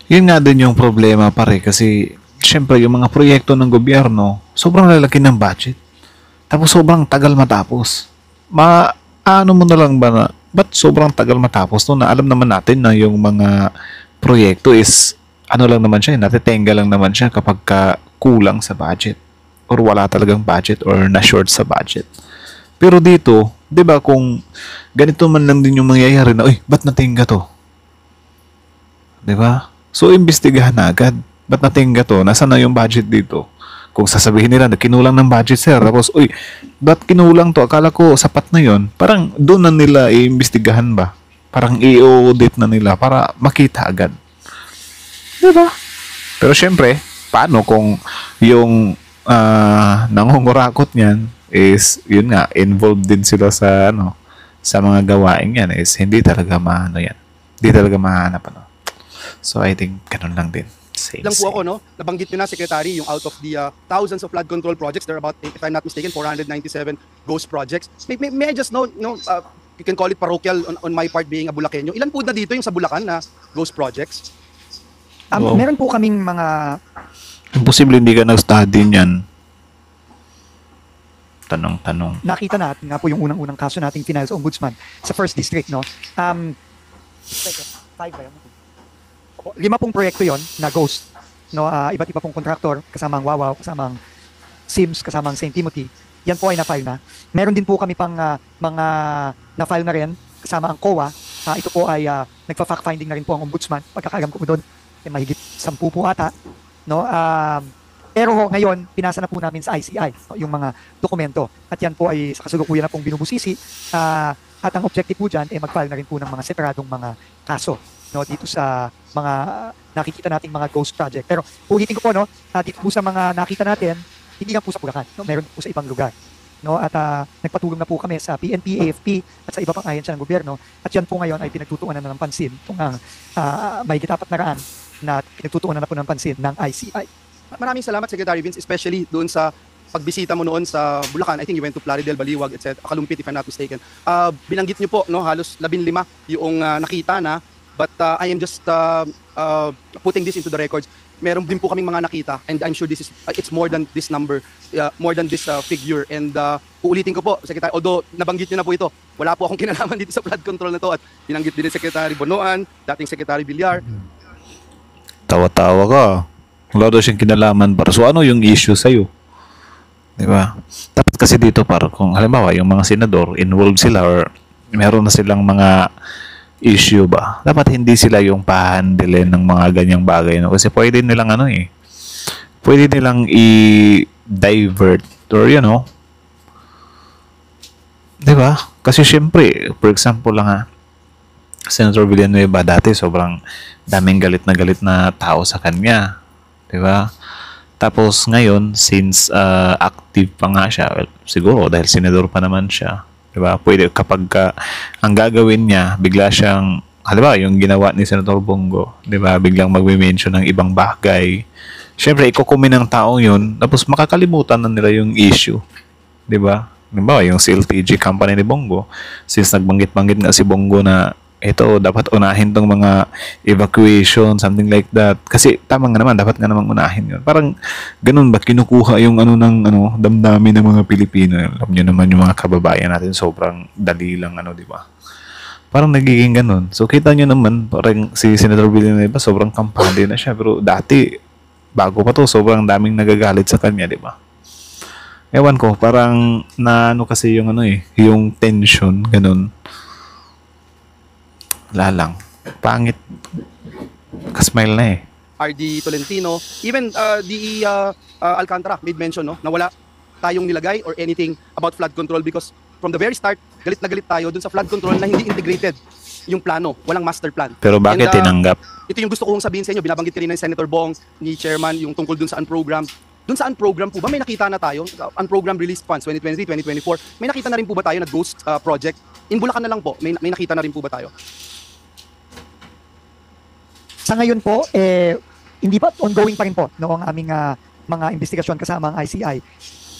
Yun nga din yung problema pare kasi syempre yung mga proyekto ng gobyerno sobrang lalaki ng budget tapos sobrang tagal matapos. Ano mo na lang ba na ba't sobrang tagal matapos no, na alam naman natin na yung mga proyekto is ano lang naman siya, natitenga lang naman siya kapag kulang sa budget. or wala talagang budget or na-short sa budget. Pero dito, 'di ba, kung ganito man lang din yung mangyayari na, uy, ba't natingga to? 'Di ba? So imbestigahan na agad. Ba't natingga to? Nasaan na yung budget dito? Kung sasabihin nila na kinulang ng budget, sir, tapos, uy, ba't kinulang to? Akala ko sapat na yon. Parang doon na nila iimbestigahan ba? Parang i-audit na nila para makita agad. 'Di ba? Pero syempre, paano kung yung nangungurakot niyan is, yun nga, involved din sila sa sa mga gawain yan, is hindi talaga yan. Hindi talaga mahanap So I think ganun lang din. Same, Lang po ako, no? Nabanggit nyo na, Secretary, yung out of the thousands of flood control projects, there are about, if I'm not mistaken, 497 ghost projects. May I just know, you can call it parochial on my part being a Bulakenyo. Ilan po na dito yung sa Bulacan na ghost projects? Wow. Meron po kaming mga Imposible hindi ka nag-study niyan. Tanong. nakita natin nga po yung unang-unang kaso nating final sa Ombudsman sa First District, no? 5 proyekto yon na ghost, no? Iba't iba pong kontraktor, kasama ang Wawaw, kasama ang Sims, kasama ang St. Timothy. Yan po ay na-file na. Meron din po kami pang mga na-file na rin kasama ang COA. Ito po ay nagpa-fact finding na rin po ang Ombudsman. Pagkakaalam ko po doon, mahigit 10 po ata, no? Pero ngayon, pinasa na po namin sa ICI yung mga dokumento. At yan po ay sa kasalukuyan na pong binubusisi. At ang objective po dyan, mag-file na rin po ng mga separadong mga kaso, no, dito sa mga nakikita nating mga ghost project. Pero ulitin ko po, no, dito po sa mga nakita natin, hindi lang po sa Bulacan, no, meron po sa ibang lugar. No, at nagpatulong na po kami sa PNP, AFP at sa iba pang ahensya ng gobyerno. At yan po ngayon ay pinagtutuunan na ng pansin itong may gitapat na raan na pinagtutuunan na po ng pansin ng ICI. Maraming salamat, Secretary Vince, especially doon sa pagbisita mo noon sa Bulacan. I think you went to Plaridel, Baliwag, etc. Kalumpit, if I'm not mistaken. Binanggit niyo po, no, halos 15 yung nakita na. But I am just putting this into the records. Meron din po kaming mga nakita, and I'm sure this is it's more than this number, more than this figure. And uulitin ko po, Secretary, although nabanggit niyo na po ito, wala po akong kinalaman dito sa flood control na to, at binanggit din ni Secretary Bonoan, dating Secretary Villar. Tawa-tawa ka. Wala daw siyang kinalaman para. So ano yung issue sa'yo? Di ba? Dapat kasi dito para kung halimbawa yung mga senador involved sila or meron na silang mga issue ba, dapat hindi sila yung pahandilin ng mga ganyang bagay, no? Kasi pwede nilang pwede nilang i-divert or di ba? Kasi syempre, for example lang Senator Villanueva dati sobrang daming galit na tao sa kanya, di ba? Tapos ngayon, since active pa nga siya, well, siguro dahil senador pa naman siya, di ba? Pwede kapag ang gagawin niya, bigla siyang, halimbawa yung ginawa ni Senator Bongo, di ba? Biglang magme-mention ng ibang bagay. Siyempre, ikukumin ng taong yun, tapos makakalimutan na nila yung issue, di ba? Halimbawa, yung CLTG company ni Bongo, since nagbanggit-banggit nga si Bongo na ito, dapat unahin tong mga evacuation, something like that. Kasi tama nga naman, dapat nga namang unahin yun. Parang ganun ba, kinukuha yung damdamin ng mga Pilipino. Alam nyo naman yung mga kababayan natin, sobrang dali lang, di ba? Parang nagiging ganun. So kita nyo naman, parang si Senator Villanueva, sobrang kampante na siya. Pero dati, bago pa to, sobrang daming nagagalit sa kanya, di ba? Ewan ko, parang kasi yung yung tension, ganun. Wala lang. Pangit. Kasmile na RD Tolentino, even DE Alcantara made mention, no, na wala tayong nilagay or anything about flood control because from the very start, galit na galit tayo dun sa flood control na hindi integrated yung plano, walang master plan. Pero bakit tinanggap? Ito yung gusto kong sabihin sa inyo, binabanggit rin ni Senator Bong, ni Chairman, yung tungkol dun sa unprogram. Dun sa unprogram po ba, may nakita na tayo, unprogram release funds 2023, 2024, may nakita na rin po ba tayo na ghost project? In Bulacan na lang po, may nakita na rin po ba tayo? Sa ngayon po, hindi pa, ongoing pa rin po noong aming mga investigasyon kasama ang ICI.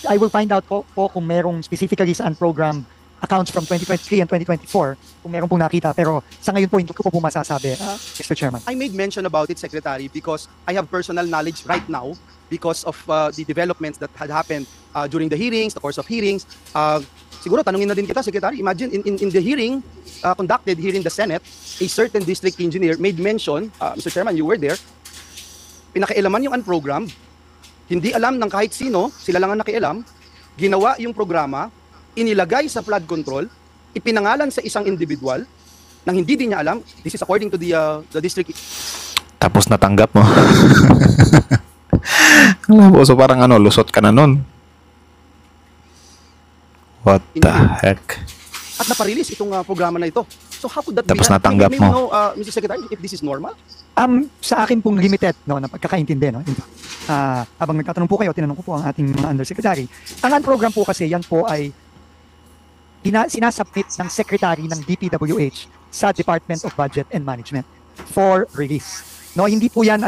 I will find out po kung merong specifically sa program accounts from 2023 and 2024, kung meron pong nakita. Pero sa ngayon po, hindi ko po masasabi, Mr. Chairman. I made mention about it, Secretary, because I have personal knowledge right now because of the developments that had happened during the hearings, the course of hearings. Siguro tanungin na din kita, Secretary. Imagine in the hearing conducted here in the Senate, a certain district engineer made mention, Mr. Chairman, you were there, pinakailaman yung unprogrammed, Hindi alam ng kahit sino, sila lang ang nakialam, ginawa yung programa, inilagay sa flood control, ipinangalan sa isang individual, nang hindi din niya alam. This is according to the district. Tapos natanggap mo. So parang lusot ka na nun. What the heck? At naparelease itong programa na ito. So how could that Tapos be done? natanggap May we mo. know, Mr. Secretary, if this is normal? Sa akin pong limited na pagkakaintindi, habang nagtatanong po kayo, tinanong ko po ang ating mga undersecretary. Ang program po kasi, yan po ay sinasubmit ng secretary ng DPWH sa Department of Budget and Management for release. Hindi po yan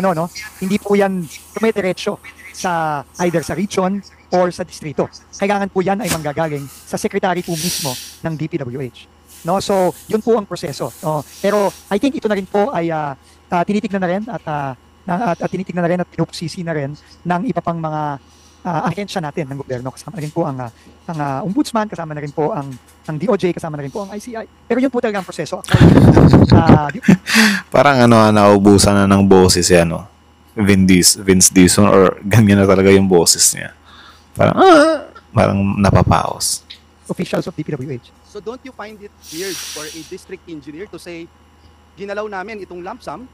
hindi po yan dumediretso sa either sa region or sa distrito. Kailangan po yan ay manggagaling sa secretary po mismo ng DPWH. So yun po ang proseso. Pero I think ito na rin po ay tinitignan na rin at tinitignan na rin at pinupsisi na rin ng iba pang mga ahensya natin ng gobyerno. Kasama na rin po ang ombudsman, kasama na rin po ang DOJ, kasama na rin po ang ICI. Pero yun po talaga ang proseso. Parang naubusan na ng boses si Vince Dizon, or ganyan na talaga yung boses niya. Parang napapaos. Officials of DPWH. So don't you find it weird for a district engineer to say, ginalaw namin itong lump sum,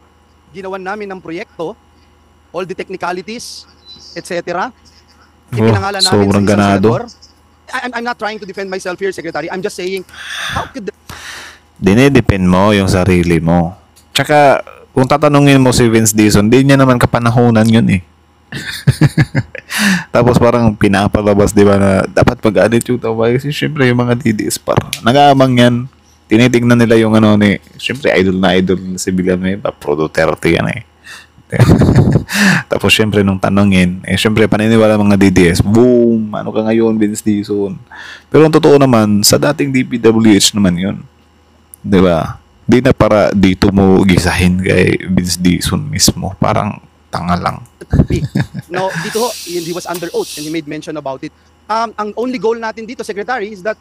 ginawan namin ng proyekto, all the technicalities, etc. Ipinangalan namin sobrang sa isang ganado. senador. I'm not trying to defend myself here, Secretary. I'm just saying, how could Dinedepend mo yung sarili mo. Tsaka, kung tatanungin mo si Vince Dizon, di niya naman kapanahonan yun eh. Tapos parang pinapalabas, di ba, na dapat mag-attitude away. Kasi syempre yung mga DDS nag-aamang yan. Tinitignan nila yung syempre idol na si Villanueva, Pro Duterte yan eh. Tapos syempre nung tanongin, syempre paniniwala mga DDS, boom, ano ka ngayon, Vince Dizon. Pero ang totoo naman, sa dating DPWH naman yun. Di ba? Di na para dito mo gisahin kay Vince Dizon mismo. Parang tanga lang. be? No, dito he was under oath and he made mention about it. Ang only goal natin dito, Secretary, is that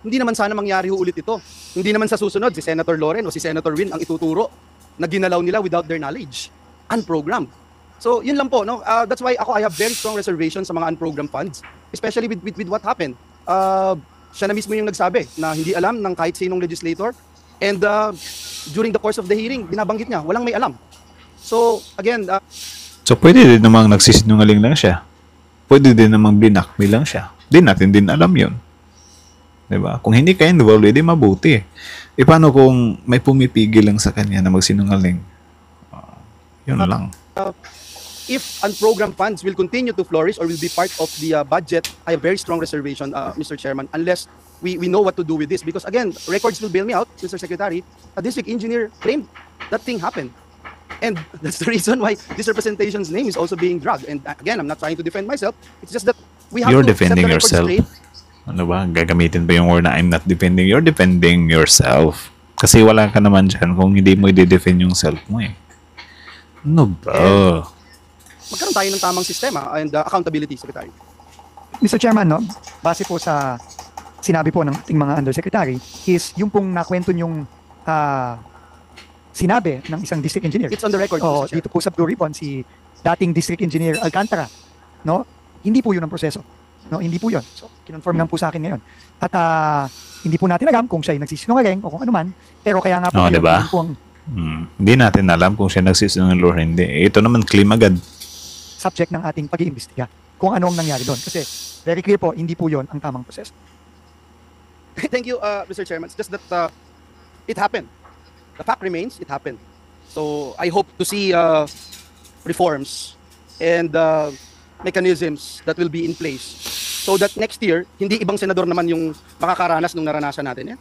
hindi naman sana mangyari ulit ito. Hindi naman sa susunod si Senator Loren o si Senator Win ang ituturo na ginalaw nila without their knowledge. Unprogrammed. So, yun lang po, no? That's why I have very strong reservations sa mga unprogrammed funds, especially with what happened. Siya na mismo yung nagsabi na hindi alam ng kahit sinong legislator, and during the course of the hearing, binabanggit niya, walang may alam. So, again, So, pwede din namang nagsisinungaling lang siya. Pwede din namang binakmi lang siya. Di natin din alam yun. Diba? Kung hindi kayo involved, edi mabuti. Paano kung may pumipigil lang sa kanya na magsinungaling? Yun lang. if unprogrammed funds will continue to flourish or will be part of the budget, I have very strong reservation, Mr. Chairman, unless we know what to do with this. Because again, records will bail me out, Mr. Secretary. A district engineer claimed that thing happened. And that's the reason why this representation's name is also being dragged. And again, I'm not trying to defend myself. It's just that we have You're to set the defending record yourself. straight. Ano ba? Gagamitin ba yung word na I'm not defending? You're defending yourself. Kasi wala ka naman dyan kung hindi mo i-defend yung self mo eh. Ano ba? Magkaroon tayo ng tamang sistema and accountability, Secretary. Mr. Chairman, no, base po sa sinabi po ng ating mga undersecretary is yung pong nakwento yung sinabi ng isang district engineer. It's on the record, O, Mr. Chair. dito po sa Blue Ribbon, si dating district engineer Alcantara, no? Hindi po yun ang proseso. No, hindi po yun. So, kinonfirm lang po sa akin ngayon. At hindi po natin alam kung siya ay nagsisinungaling o kung ano man. Pero kaya nga po, Oh, yun, diba? yun po ang Hindi natin alam kung siya nagsisinungaling or hindi. Ito naman claim agad. subject ng ating pag-iimbestiga. Kung ano ang nangyari doon. Kasi very clear po, hindi po yun ang tamang proseso. Thank you, Mr. Chairman. It's just that it happened. The fact remains, it happened. So I hope to see reforms and mechanisms that will be in place so that next year, hindi ibang senador naman yung makakaranas nung naranasan natin. And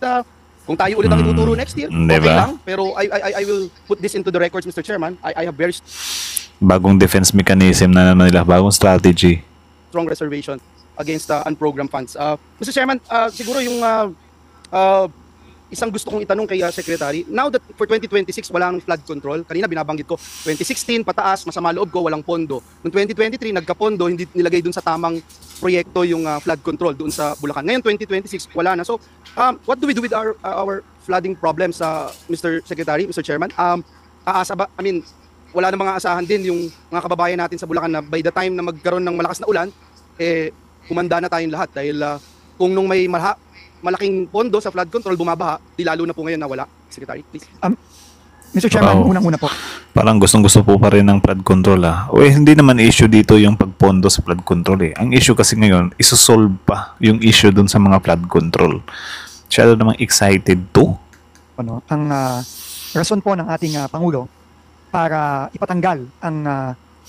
kung tayo ulit ang ituturo next year, okay Diba? lang. Pero I will put this into the records, Mr. Chairman. I have very Bagong defense mechanism na naman nila. Bagong strategy. strong reservation against unprogrammed funds. Mr. Chairman, siguro yung isang gusto kong itanong kay Secretary, now that for 2026 wala nang flood control, kanina binabanggit ko, 2016 pataas, masama loob ko, walang pondo. Noong 2023, nagka-pondo, hindi nilagay dun sa tamang proyekto yung flood control doon sa Bulacan. Ngayon 2026, wala na. So, what do we do with our flooding problems, Mr. Secretary, Mr. Chairman? Aasa ba, wala na mga asahan din yung mga kababayan natin sa Bulacan na by the time na magkaroon ng malakas na ulan, kumanda na tayong lahat dahil kung nung may malaking pondo sa flood control bumabaha, di lalo na po ngayon na wala. Secretary, please. Mr. Chairman, Wow. unang-una po. Parang gustong-gusto po pa rin ng flood control hindi naman issue dito yung pagpondo sa flood control Ang issue kasi ngayon, isosolve pa yung issue dun sa mga flood control. Masyado namang excited to. Ang rason po ng ating Pangulo para ipatanggal ang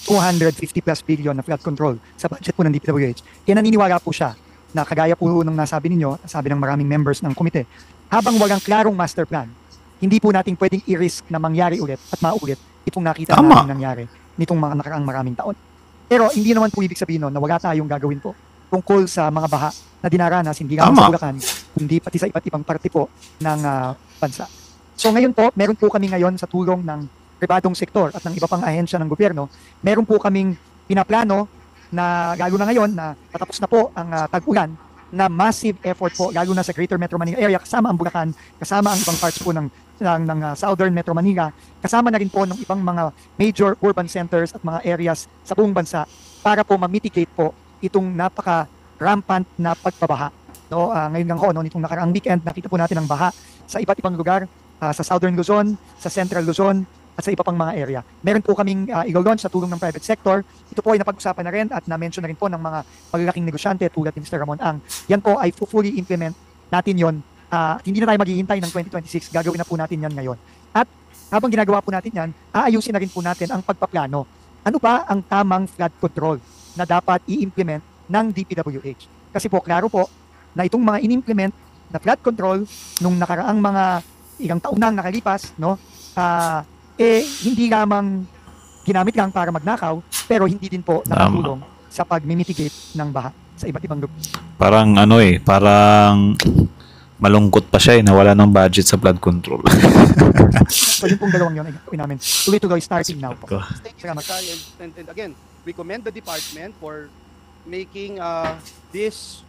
250 plus billion na flood control sa budget po ng DPWH. Kaya naniniwala po siya na kagaya po ng nasabi ninyo, sabi ng maraming members ng komite, habang walang klarong master plan, hindi po natin pwedeng i-risk na mangyari ulit at maulit itong nakita Tama. natin nangyari nitong mga nakaraang maraming taon. Pero hindi naman po ibig sabihin na wala tayong gagawin po tungkol sa mga baha na dinaranas hindi lang Tama. sa Bulacan, kundi pati sa iba't ibang parte po ng bansa. So ngayon po, meron po kami ngayon sa tulong ng pribadong sektor at ng iba pang ahensya ng gobyerno, meron po kaming pinaplano na lalo na ngayon na patapos na po ang tag-ulan, na massive effort po lalo na sa Greater Metro Manila area, kasama ang Bulacan, kasama ang ibang parts po ng Southern Metro Manila, kasama na rin po ng ibang mga major urban centers at mga areas sa buong bansa para po ma-mitigate po itong napaka-rampant na pagbabaha. No, ngayon lang ho, nitong nakaraang weekend, nakita po natin ang baha sa iba't ibang lugar, sa Southern Luzon, sa Central Luzon, at sa iba pang mga area. Meron po kaming i-launch sa tulong ng private sector. Ito po ay napag-usapan na rin at na-mention na rin po ng mga malalaking negosyante tulad ni Mr. Ramon Ang. Yan po ay fully implement natin yon. Hindi na tayo maghihintay ng 2026. Gagawin na po natin yan ngayon. At habang ginagawa po natin yan, aayusin na rin po natin ang pagpaplano. Ano ba ang tamang flood control na dapat i-implement ng DPWH? Kasi po, klaro po na itong mga in-implement na flood control nung nakaraang mga ilang taon nang nakalipas, no, hindi lamang ginamit lang para magnakaw, pero hindi din po nakatulong sa pag-mitigate ng baha sa iba't ibang lugar. Parang parang malungkot pa siya nawala ng budget sa flood control. So yun pong dalawang yun ay gagawin namin. Tuloy-tuloy starting now po. Thank you, Secretary. And again, we commend the department for making these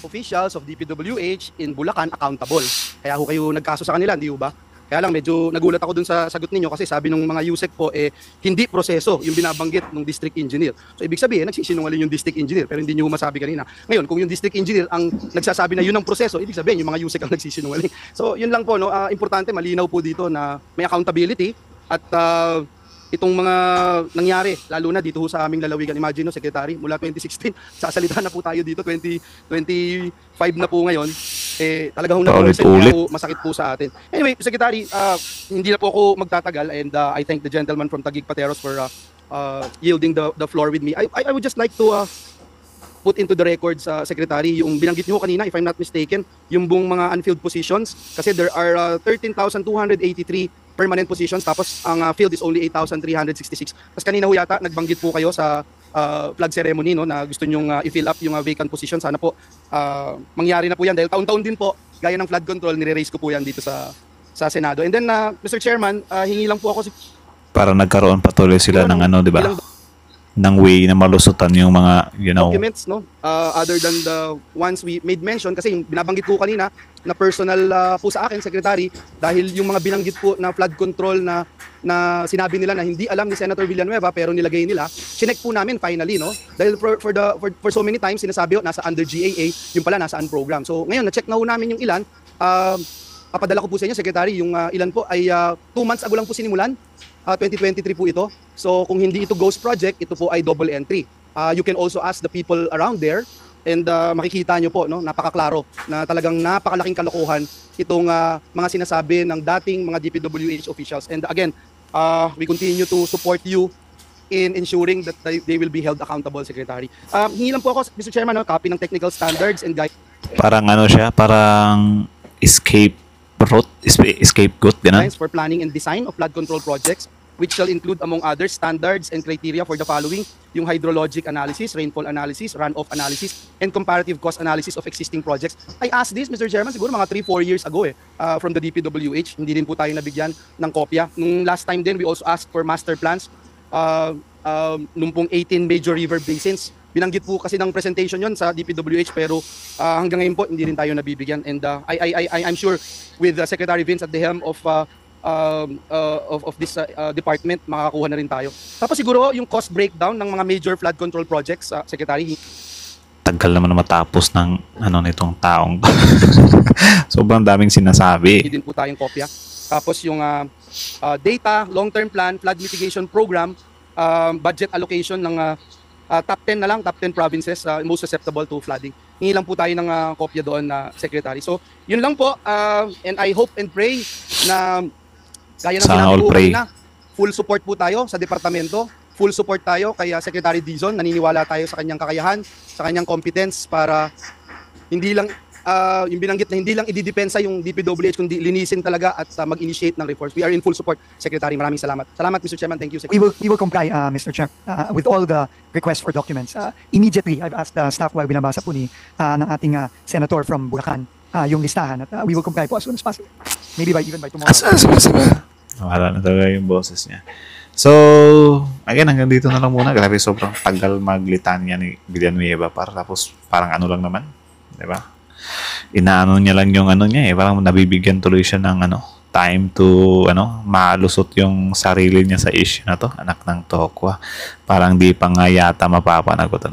officials of DPWH in Bulacan accountable. Kaya ho kayo nagkaso sa kanila, hindi ho ba? Kaya lang medyo nagulat ako dun sa sagot ninyo kasi sabi ng mga USEC po hindi proseso yung binabanggit ng district engineer. So ibig sabihin nagsisinungaling yung district engineer pero hindi niyo masabi kanina. Ngayon kung yung district engineer ang nagsasabi na yun ang proseso, ibig sabihin yung mga USEC ang nagsisinungaling. So yun lang po importante malinaw po dito na may accountability at itong mga nangyari, lalo na dito sa aming lalawigan. Imagine Secretary, mula 2016, sasalita na po tayo dito, 2025 na po ngayon, talaga hong Paulit-ulit. masakit po sa atin. Anyway, Secretary, hindi na po ako magtatagal and I thank the gentleman from Taguig Pateros for yielding the floor with me. I would just like to put into the record sa Secretary, yung binanggit niyo kanina, if I'm not mistaken, yung buong mga unfilled positions, kasi there are 13,283 permanent positions, tapos ang field is only 8,366. Tapos kanina ho yata, nagbanggit po kayo sa flag ceremony na gusto nyong i-fill up yung vacant position. Sana po mangyari na po yan dahil taon-taon din po, gaya ng flood control, nire-raise ko po yan dito sa Senado. And then, Mr. Chairman, hingi lang po ako Para nagkaroon patuloy sila ng di ba? ilang Ng way na malusutan yung mga, documents, other than the ones we made mention, kasi yung binabanggit ko kanina na personal po sa akin, Secretary, dahil yung mga binanggit po na flood control na sinabi nila na hindi alam ni Senator Villanueva pero nilagay nila, chinek po namin finally, dahil for so many times sinasabi nasa under GAA, yung pala nasa unprogram. So ngayon na-check na ho namin yung ilan. Papadala ko po sa inyo, Secretary, yung ilan po ay 2 months ago lang po sinimulan. 2023 po ito. So kung hindi ito ghost project, ito po ay double entry. You can also ask the people around there and makikita nyo po, napakaklaro na talagang napakalaking kalokohan itong mga sinasabi ng dating mga DPWH officials. And again, we continue to support you in ensuring that they will be held accountable, Secretary. Hingi lang po ako, Mr. Chairman, copy ng technical standards and guidelines. Parang siya, parang scapegoat, gano'n. For planning and design of flood control projects, which shall include among others standards and criteria for the following: yung hydrologic analysis, rainfall analysis, runoff analysis, and comparative cost analysis of existing projects. I asked this, Mr. Chairman, siguro mga 3-4 years ago from the DPWH. Hindi din po tayo nabigyan ng kopya. Nung last time din, we also asked for master plans nung pong 18 major river basins. Binanggit po kasi ng presentation yon sa DPWH pero hanggang ngayon po hindi rin tayo nabibigyan. And I'm sure with Secretary Vince at the helm of of this department, makakakuha na rin tayo. Tapos siguro yung cost breakdown ng mga major flood control projects, Secretary. Tagal naman na matapos ng nitong taong to. Sobrang daming sinasabi. Hindi din po tayong kopya. Tapos yung data, long-term plan, flood mitigation program, budget allocation ng top 10 na lang, top 10 provinces most susceptible to flooding. Hingi lang po tayo ng kopya doon na Secretary. So, yun lang po. And I hope and pray na kaya ng Sana all sinabi pray. na full support po tayo sa departamento. Full support tayo kay Secretary Dizon. Naniniwala tayo sa kanyang kakayahan, sa kanyang competence para hindi lang yung binanggit na hindi lang ididepensa yung DPWH kundi linisin talaga at mag-initiate ng reforms. We are in full support, Secretary. Maraming salamat. Salamat, Mr. Chairman. Thank you, Secretary. We will comply, Mr. Chair, with all the requests for documents. Immediately, I've asked the staff while binabasa po ng ating senator from Bulacan yung listahan at we will comply po as soon as possible. Maybe even by tomorrow. Wala na talaga yung boses niya. So, again, hanggang dito na lang muna. Grabe, sobrang tagal maglitanya ni Villanueva tapos parang ano lang naman. Diba? Inaano niya lang yung niya parang nabibigyan tuloy siya ng time to malusot yung sarili niya sa issue na to, anak ng tokwa. Parang di pa nga yata mapapanagot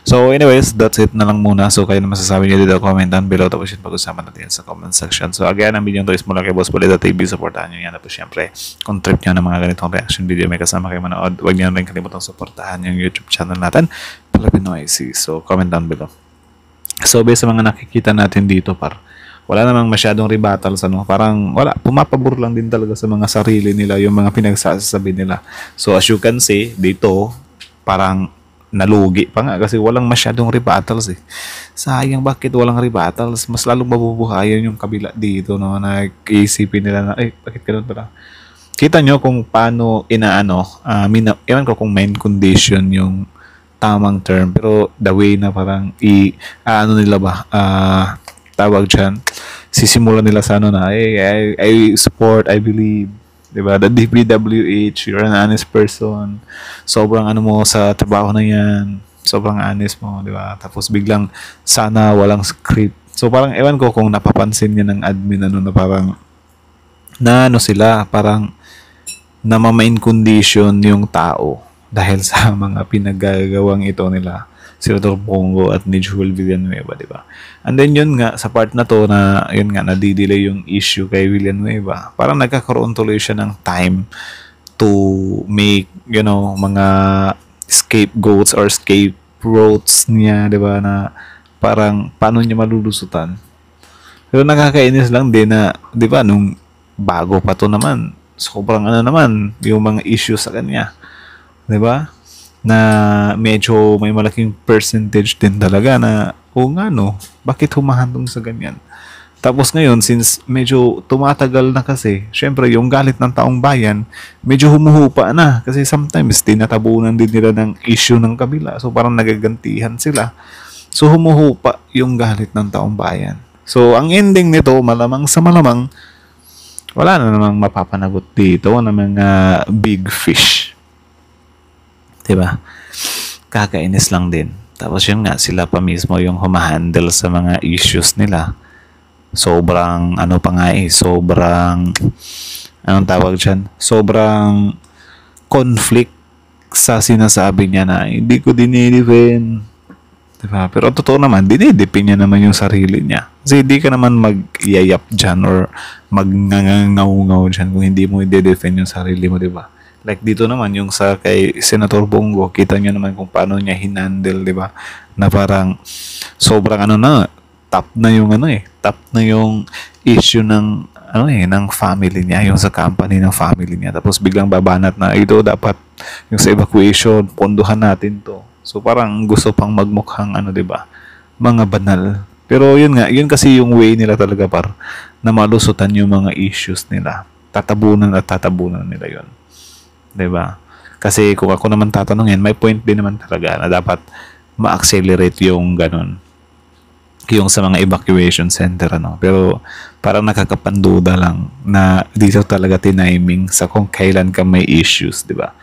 So anyways, that's it na lang muna. So kayo na masasabi niyo dito, comment down below, tapos yun pag-usapan natin sa comment section. So again, ang video to is mula kay Boss Polita TV. Supportahan nyo yan. Tapos syempre, kung trip nyo ng mga ganitong reaction video, may kasama kayo manood, huwag nyo rin kalimutang supportahan yung YouTube channel natin, Pilipino IC. So comment down below. So based sa mga nakikita natin dito, wala namang masyadong rebuttals, parang wala, pumapabor lang din talaga sa mga sarili nila yung mga pinagsasabi nila. So as you can see dito, parang nalugi pa nga kasi walang masyadong rebuttals Sayang, bakit walang rebuttals? Mas lalong mabubuhayan yung kabila dito, nag-iisipin nila na bakit ganun pala. Kita nyo kung paano ewan ko kung main condition yung tamang term, pero the way na parang nila ba tawag dyan, sisimulan nila sa I support, I believe, diba, the DPWH, you're an honest person, sobrang mo sa trabaho na yan, sobrang honest mo, diba, tapos biglang sana walang script. So parang ewan ko kung napapansin niya ng admin na parang sila, parang namamain condition yung tao dahil sa mga pinagagawang ito nila Senator Bongo at ni Joel Villanueva, di ba? And then yun nga, sa part na to na, yun nga, nadidelay yung issue kay Villanueva. Parang nagkakaroon tuloy siya ng time to make, mga scapegoats or scaperoats niya, di ba, na parang paano niya malulusutan. Pero nakakainis lang din na, di ba, nung bago pa to naman, sobrang naman, yung mga issues sa kanya. Di ba? Na medyo may malaking percentage din talaga na bakit humahantong sa ganyan. Tapos ngayon, since medyo tumatagal na kasi, syempre yung galit ng taong bayan medyo humuhupa na kasi sometimes tinatabunan din nila ng issue ng kabila, so parang nagagantihan sila, so humuhupa yung galit ng taong bayan. So ang ending nito, malamang sa malamang wala na namang mapapanagot dito ng mga big fish. Diba? Kakainis lang din. Tapos yun nga, sila pa mismo yung humahandle sa mga issues nila. Sobrang, sobrang, anong tawag dyan? Sobrang conflict sa sinasabi niya na hindi ko dinidefend. Diba? Pero totoo naman, dinidefend niya naman yung sarili niya. Kasi hindi ka naman mag-yayap dyan or mag-ngangaw-ngaw dyan kung hindi mo i-defend yung sarili mo, diba? Like dito naman, yung sa kay Senator Bongo, kita nyo naman kung paano niya hinandle, di ba? Na parang sobrang top na yung top na yung issue ng ng family niya, yung sa company ng family niya. Tapos biglang babanat na ito dapat yung sa evacuation, pondohan natin to. So parang gusto pang magmukhang di ba? Mga banal. Pero yun nga, yun kasi yung way nila talaga na malusutan yung mga issues nila. Tatabunan nila yun. Diba? Kasi kung ako naman tatanungin, may point din naman talaga na dapat ma-accelerate yung ganun. Yung sa mga evacuation center, Pero parang nakakapanduda lang na dito talaga tiniming sa kung kailan ka may issues, diba?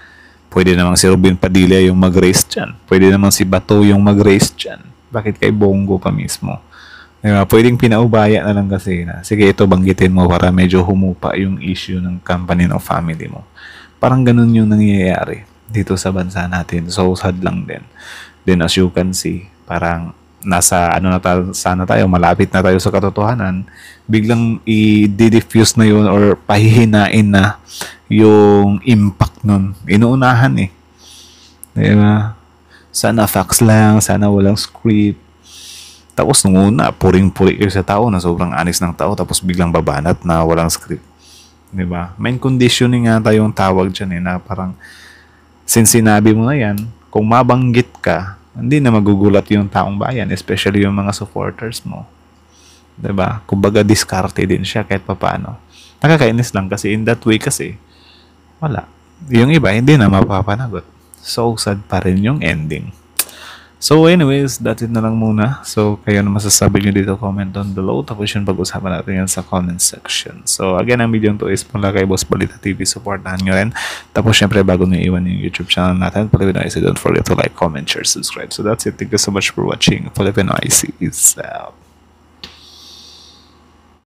Pwede namang si Robin Padilla yung mag-raise dyan. Pwede namang si Bato yung mag-raise dyan. Bakit kay Bongo pa mismo? Diba? Pwedeng pinaubaya na lang kasi na, sige, ito banggitin mo para medyo humupa yung issue ng company ng family mo. Parang ganun yung nangyayari dito sa bansa natin. So, sad lang din. Then, as you can see, parang nasa, ano na tayo, sana tayo, malapit na tayo sa katotohanan, biglang i-diffuse na yun or pahihinain na yung impact nun. Inuunahan eh. Diba? Sana facts lang, sana walang script. Tapos nung una, puring-puri kayo sa tao na sobrang anis ng tao, tapos biglang babanat na walang script. Diba? Main conditioning nga tayong tawag dyan eh, na parang since sinabi mo na yan, kung mabanggit ka, hindi na magugulat yung taong bayan, especially yung mga supporters mo. Diba? Kumbaga diskarte din siya kahit papaano. Nakakainis lang kasi in that way kasi, wala. Yung iba, hindi na mapapanagot. So, sad pa rin yung ending. So anyways, that's it na lang muna. So kayo na masasabi nyo dito, comment down below. Tapos yun, pag-usapan natin yan sa comment section. So again, ang video to is mula kay Boss Balita TV. Supportahan nyo rin. Tapos syempre, bago nyo iwan yung YouTube channel natin, Filipino IC, don't forget to like, comment, share, subscribe. So that's it. Thank you so much for watching. Filipino IC is out.